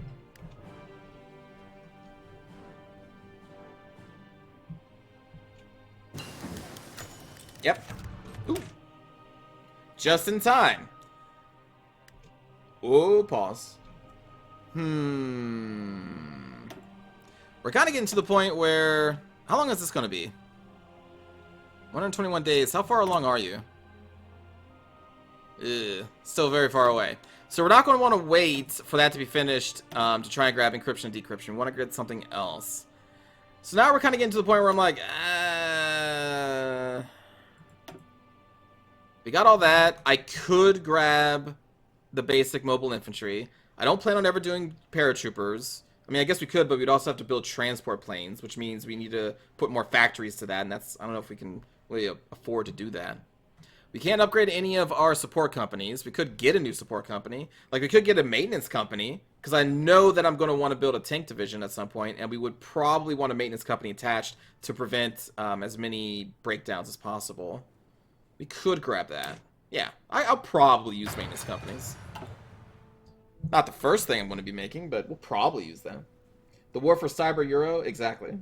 Yep. Ooh. Just in time. Oh, pause. We're kind of getting to the point where... How long is this going to be? 121 days. How far along are you? Still very far away. So we're not going to want to wait for that to be finished to try and grab encryption and decryption. We want to get something else. So now we're kind of getting to the point where I'm like, we got all that. I could grab the basic mobile infantry. I don't plan on ever doing paratroopers. I mean, I guess we could, but we'd also have to build transport planes, which means we need to put more factories to that, and that's, I don't know if we can really afford to do that. We can't upgrade any of our support companies. We could get a new support company. Like, we could get a maintenance company, because I know that I'm going to want to build a tank division at some point, and we would probably want a maintenance company attached to prevent as many breakdowns as possible. We could grab that. Yeah, I'll probably use maintenance companies. Not the first thing I'm going to be making, but we'll probably use them. The war for Cyber Euro? Exactly.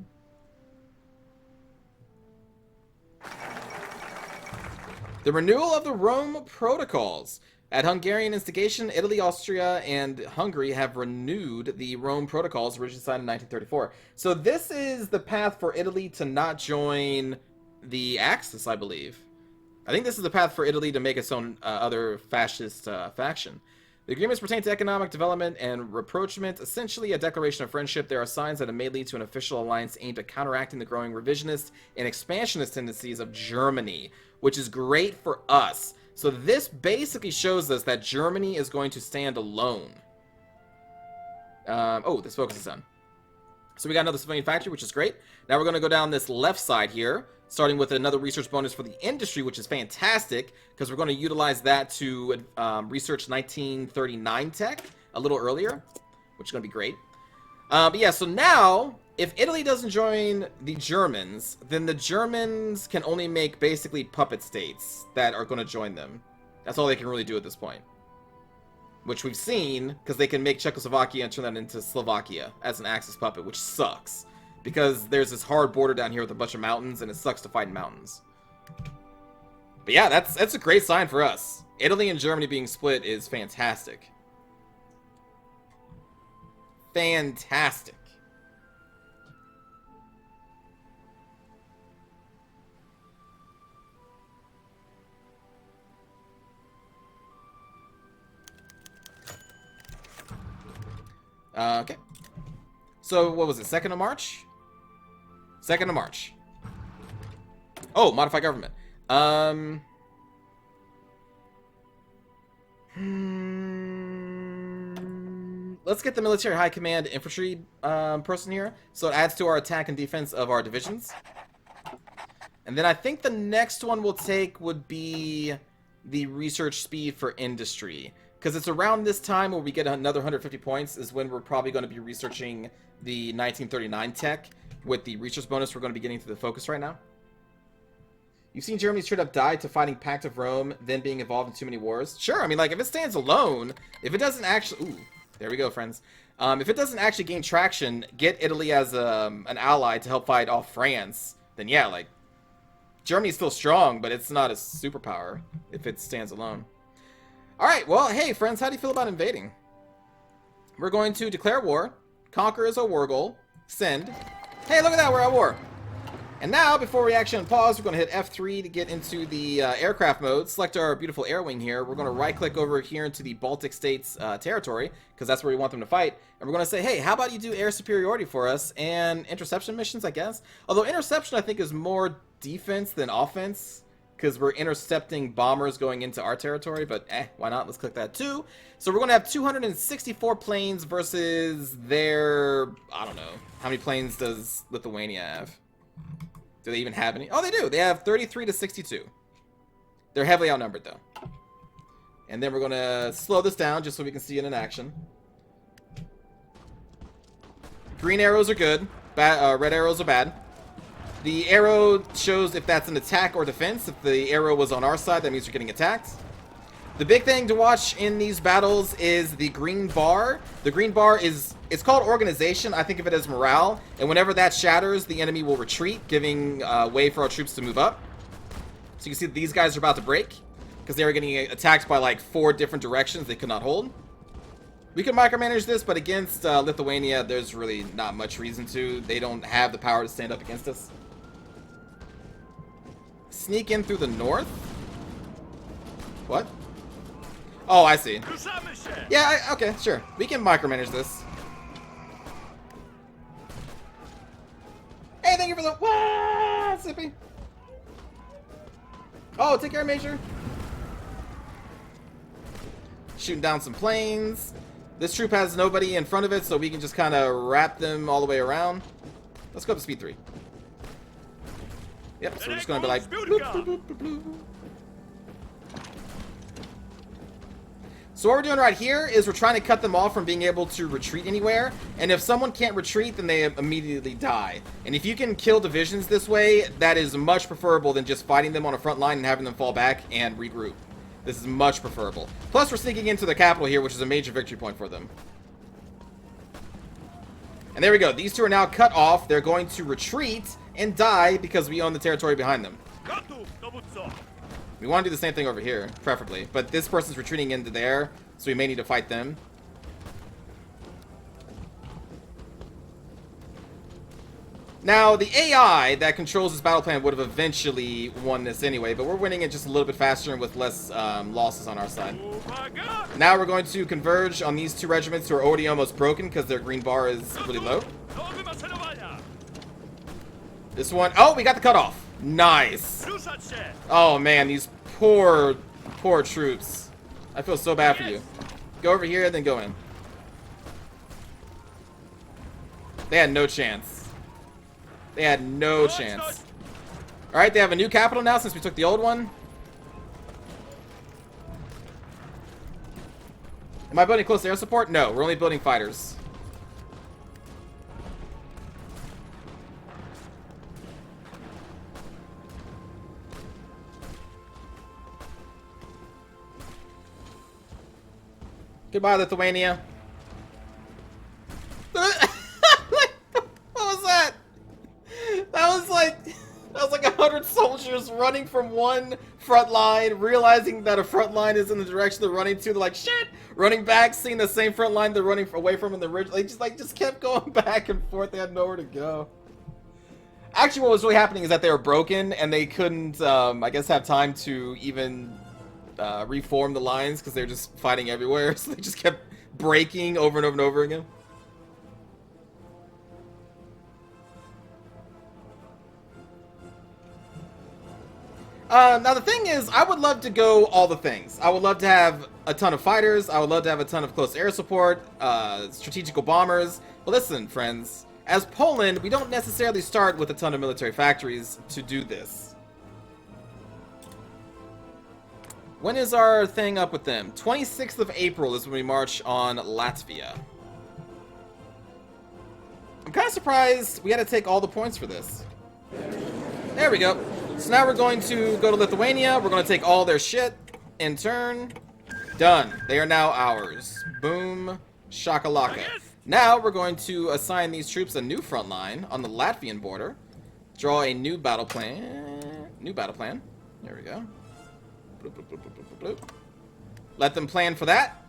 The renewal of the Rome Protocols. At Hungarian instigation, Italy, Austria, and Hungary have renewed the Rome Protocols originally signed in 1934. So this is the path for Italy to not join the Axis, I believe. I think this is the path for Italy to make its own other fascist faction. The agreements pertain to economic development and rapprochement, essentially a declaration of friendship. There are signs that it may lead to an official alliance aimed at counteracting the growing revisionist and expansionist tendencies of Germany, which is great for us. So this basically shows us that Germany is going to stand alone. Oh, this focus is done. So we got another civilian factory, which is great. Now we're going to go down this left side here, starting with another research bonus for the industry, which is fantastic, because we're going to utilize that to research 1939 tech a little earlier, which is going to be great. But yeah, so now, if Italy doesn't join the Germans, then the Germans can only make basically puppet states that are going to join them. That's all they can really do at this point. Which we've seen, because they can make Czechoslovakia and turn that into Slovakia as an Axis puppet, which sucks. Because there's this hard border down here with a bunch of mountains, and it sucks to fight in mountains. But yeah, that's a great sign for us. Italy and Germany being split is fantastic. Fantastic. Okay. So, what was it? 2nd of March? 2nd of March. Oh, modify government. Let's get the military high command infantry person here. So it adds to our attack and defense of our divisions. And then I think the next one we'll take would be the research speed for industry. Because it's around this time where we get another 150 points is when we're probably going to be researching the 1939 tech with the research bonus we're going to be getting to the focus right now. You've seen Germany straight up die to fighting Pact of Rome, then being involved in too many wars. Sure, I mean, like, if it stands alone, if it doesn't actually... Ooh, there we go, friends. If it doesn't actually gain traction, get Italy as an ally to help fight off France, then yeah, like, Germany's still strong, but it's not a superpower if it stands alone. Alright, well, hey, friends, how do you feel about invading? We're going to declare war, conquer as a war goal, send. Hey, look at that, we're at war. And now, before we actually pause, we're going to hit F3 to get into the aircraft mode, select our beautiful air wing here. We're going to right-click over here into the Baltic States territory, because that's where we want them to fight. And we're going to say, hey, how about you do air superiority for us and interception missions, I guess? Although interception, I think, is more defense than offense, because we're intercepting bombers going into our territory, but why not? Let's click that too. So we're going to have 264 planes versus their, I don't know, how many planes does Lithuania have? Do they even have any? Oh, they do. They have 33 to 62. They're heavily outnumbered, though. And then we're going to slow this down just so we can see it in action. Green arrows are good. Red arrows are bad. The arrow shows if that's an attack or defense. If the arrow was on our side, that means you're getting attacked. The big thing to watch in these battles is the green bar. The green bar is, it's called organization. I think of it as morale. And whenever that shatters, the enemy will retreat, giving way for our troops to move up. So you can see that these guys are about to break, because they were getting attacked by like 4 different directions they could not hold. We can micromanage this, but against Lithuania, there's really not much reason to. They don't have the power to stand up against us. Sneak in through the north? What? Oh, I see. Yeah, okay, sure. We can micromanage this. Hey, thank you for the... What? Sippy. Oh, take care, Major. Shooting down some planes. This troop has nobody in front of it, so we can just kind of wrap them all the way around. Let's go up to speed 3. Yep, so we're just going to be like... Bloop, bloop, bloop, bloop, bloop. So what we're doing right here is we're trying to cut them off from being able to retreat anywhere. And if someone can't retreat, then they immediately die. And if you can kill divisions this way, that is much preferable than just fighting them on a front line and having them fall back and regroup. This is much preferable. Plus, we're sneaking into the capital here, which is a major victory point for them. And there we go. These two are now cut off. They're going to retreat and die because we own the territory behind them. We want to do the same thing over here, preferably. But this person's retreating into there, so we may need to fight them. Now, the AI that controls this battle plan would have eventually won this anyway, but we're winning it just a little bit faster and with less losses on our side. Now we're going to converge on these two regiments who are already almost broken because their green bar is really low. This one, oh, we got the cutoff. Nice. Oh man, these poor troops. I feel so bad for you. Go over here and then go in. They had no chance. They had no chance. Alright, they have a new capital now since we took the old one. Am I building close air support? No, we're only building fighters. Goodbye, Lithuania. What was that? That was like 100 soldiers running from one front line, realizing that a front line is in the direction they're running to. They're like, shit! Running back, seeing the same front line they're running away from in the ridge. They just kept going back and forth. They had nowhere to go. Actually, what was really happening is that they were broken and they couldn't, I guess, have time to even reform the lines because they were just fighting everywhere. So they just kept breaking over and over and over again. Now the thing is, I would love to go all the things. I would love to have a ton of fighters. I would love to have a ton of close air support, strategical bombers. But listen, friends, as Poland, we don't necessarily start with a ton of military factories to do this. When is our thing up with them? 26th of April is when we march on Latvia. I'm kind of surprised we had to take all the points for this. There we go. So now we're going to go to Lithuania. We're going to take all their shit in turn. Done. They are now ours. Boom. Shakalaka. Now we're going to assign these troops a new front line on the Latvian border. Draw a new battle plan. New battle plan. There we go. Bloop, bloop, bloop, bloop, bloop, bloop. Let them plan for that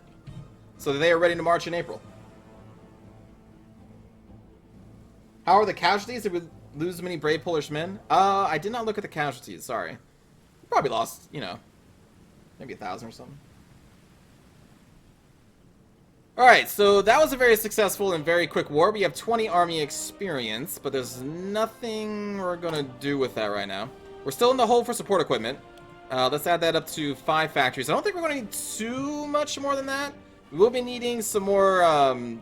so that they are ready to march in April. How are the casualties? Did we lose many brave Polish men? I did not look at the casualties, sorry. Probably lost, you know, maybe 1,000 or something. Alright, so that was a very successful and very quick war. We have 20 army experience, but there's nothing we're gonna do with that right now. We're still in the hole for support equipment. Let's add that up to 5 factories. I don't think we're gonna need too much more than that. We will be needing some more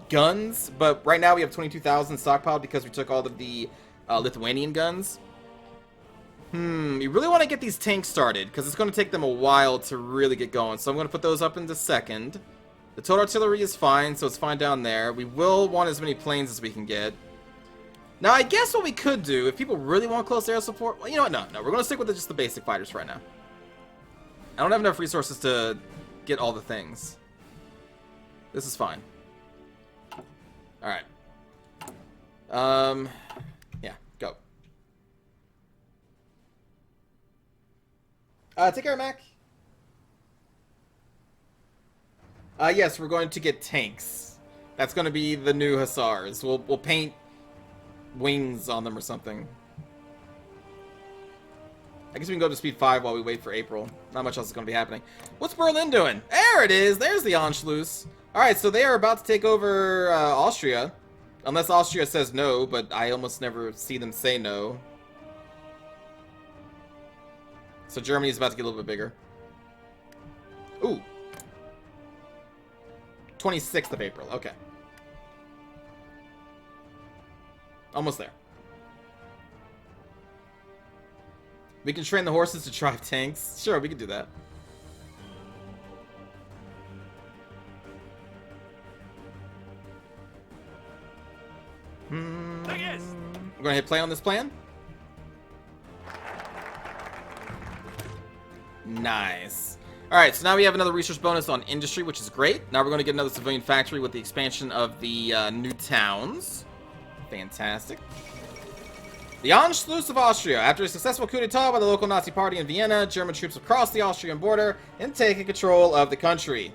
guns, but right now we have 22,000 stockpiled because we took all of the Lithuanian guns. We really want to get these tanks started because it's going to take them a while to really get going. So I'm going to put those up into second. The total artillery is fine, so it's fine down there. We will want as many planes as we can get. Now, I guess what we could do, if people really want close air support, well, you know what? No, we're going to stick with just the basic fighters right now. I don't have enough resources to get all the things. This is fine. Alright. Yeah, go. Take care, Mac. Yes, we're going to get tanks. That's going to be the new Hussars. We'll paint wings on them or something. I guess we can go to speed 5 while we wait for April. Not much else is going to be happening. What's Berlin doing? There it is. There's the Anschluss. Alright, so they are about to take over Austria. Unless Austria says no, but I almost never see them say no. So Germany is about to get a little bit bigger. Ooh. 26th of April. Okay. Almost there. We can train the horses to drive tanks. Sure, we can do that. We're gonna hit play on this plan. Nice. Alright, so now we have another research bonus on industry, which is great. Now we're going to get another civilian factory with the expansion of the new towns. Fantastic. The Anschluss of Austria. After a successful coup d'etat by the local Nazi party in Vienna, German troops have crossed the Austrian border and taken control of the country.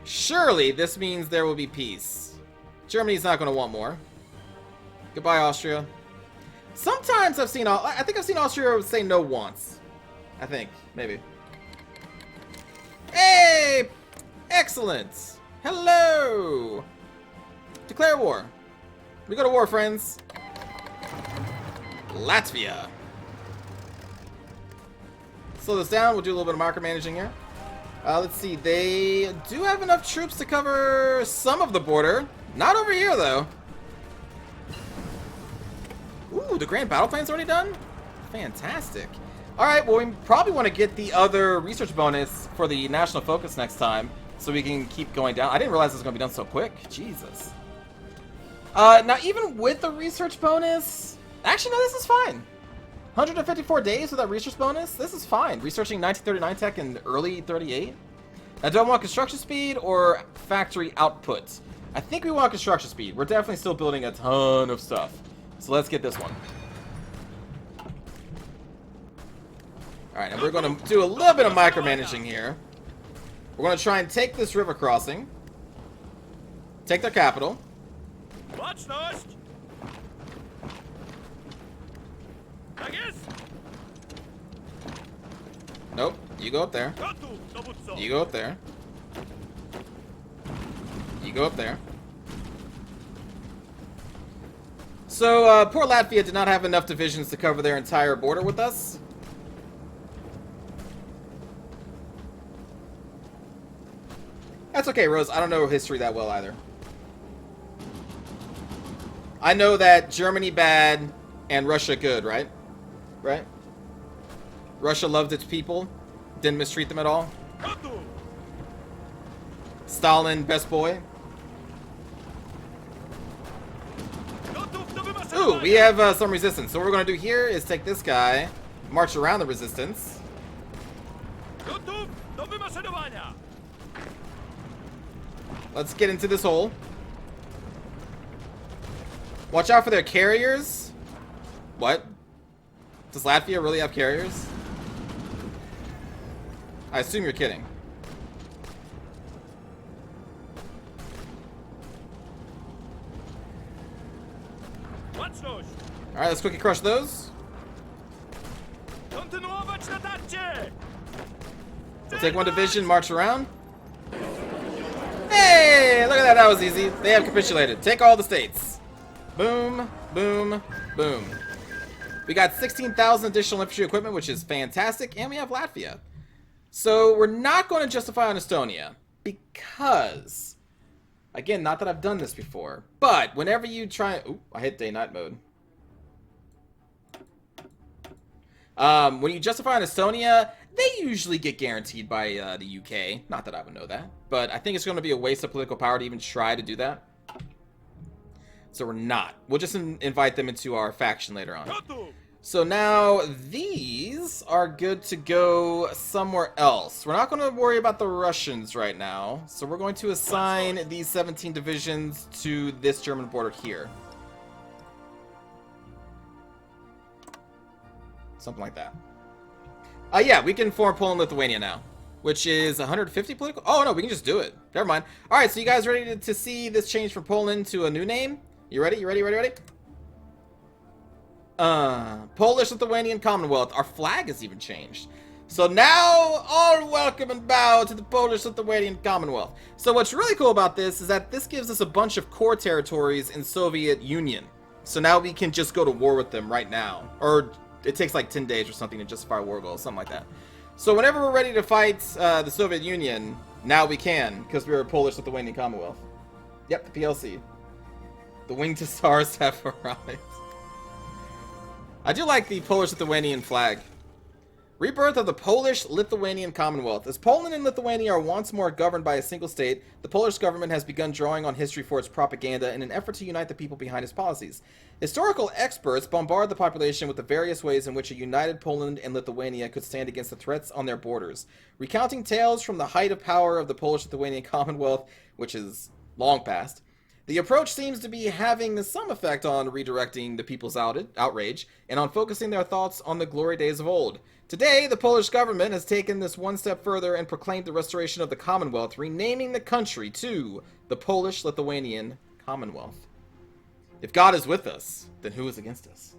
Surely this means there will be peace. Germany's not going to want more. Goodbye, Austria. Sometimes I think I've seen Austria say no once. I think, maybe. Hey! Excellent! Hello! Declare war. We go to war, friends. Latvia. Slow this down. We'll do a little bit of micromanaging here. Let's see. They do have enough troops to cover some of the border. Not over here, though. Ooh, the grand battle plan's already done? Fantastic. Alright, well, we probably want to get the other research bonus for the national focus next time, so we can keep going down. I didn't realize it was going to be done so quick. Jesus. Now, even with the research bonus... Actually, no, this is fine. 154 days with that research bonus? This is fine. Researching 1939 tech in early 38. Now, do I want construction speed or factory output? I think we want construction speed. We're definitely still building a ton of stuff. So let's get this one. Alright, and we're going to do a little bit of micromanaging here. We're going to try and take this river crossing. Take their capital. Nope, you go up there. You go up there. You go up there. So, poor Latvia did not have enough divisions to cover their entire border with us. That's okay, Rose. I don't know history that well either. I know that Germany bad and Russia good, right? Right? Russia loved its people. Didn't mistreat them at all. Stalin, best boy. Ooh, we have some resistance. So what we're going to do here is take this guy, march around the resistance. Let's get into this hole. Watch out for their carriers. What? Does Latvia really have carriers? I assume you're kidding. Alright, let's quickly crush those. We'll take one division, march around. Hey, look at that. That was easy. They have capitulated. Take all the states. Boom, boom, boom. We got 16,000 additional infantry equipment, which is fantastic, and we have Latvia. So we're not going to justify on Estonia because, again, not that I've done this before, but whenever you try... Ooh, I hit day-night mode. When you justify on Estonia, they usually get guaranteed by the UK. Not that I would know that, but I think it's going to be a waste of political power to even try to do that. So we're not. We'll just invite them into our faction later on. So now these are good to go somewhere else. We're not going to worry about the Russians right now. So we're going to assign these 17 divisions to this German border here. Something like that. Yeah, we can form Poland, Lithuania now, which is 150 political. Oh no, we can just do it. Never mind. All right, so you guys ready to see this change from Poland to a new name? You ready? You ready? Ready? Ready? Polish Lithuanian Commonwealth. Our flag has even changed. So now, all welcome and bow to the Polish Lithuanian Commonwealth. So what's really cool about this is that this gives us a bunch of core territories in Soviet Union. So now we can just go to war with them right now, or it takes like 10 days or something to justify war goals, something like that. So whenever we're ready to fight the Soviet Union, now we can, because we're a Polish-Lithuanian Commonwealth. Yep, the PLC. The winged stars have arrived. I do like the Polish-Lithuanian flag. Rebirth of the Polish-Lithuanian Commonwealth. As Poland and Lithuania are once more governed by a single state, the Polish government has begun drawing on history for its propaganda in an effort to unite the people behind its policies. Historical experts bombard the population with the various ways in which a united Poland and Lithuania could stand against the threats on their borders. Recounting tales from the height of power of the Polish-Lithuanian Commonwealth, which is long past, The approach seems to be having some effect on redirecting the people's outrage and on focusing their thoughts on the glory days of old. Today, the Polish government has taken this one step further and proclaimed the restoration of the Commonwealth, renaming the country to the Polish-Lithuanian Commonwealth. If God is with us, then who is against us?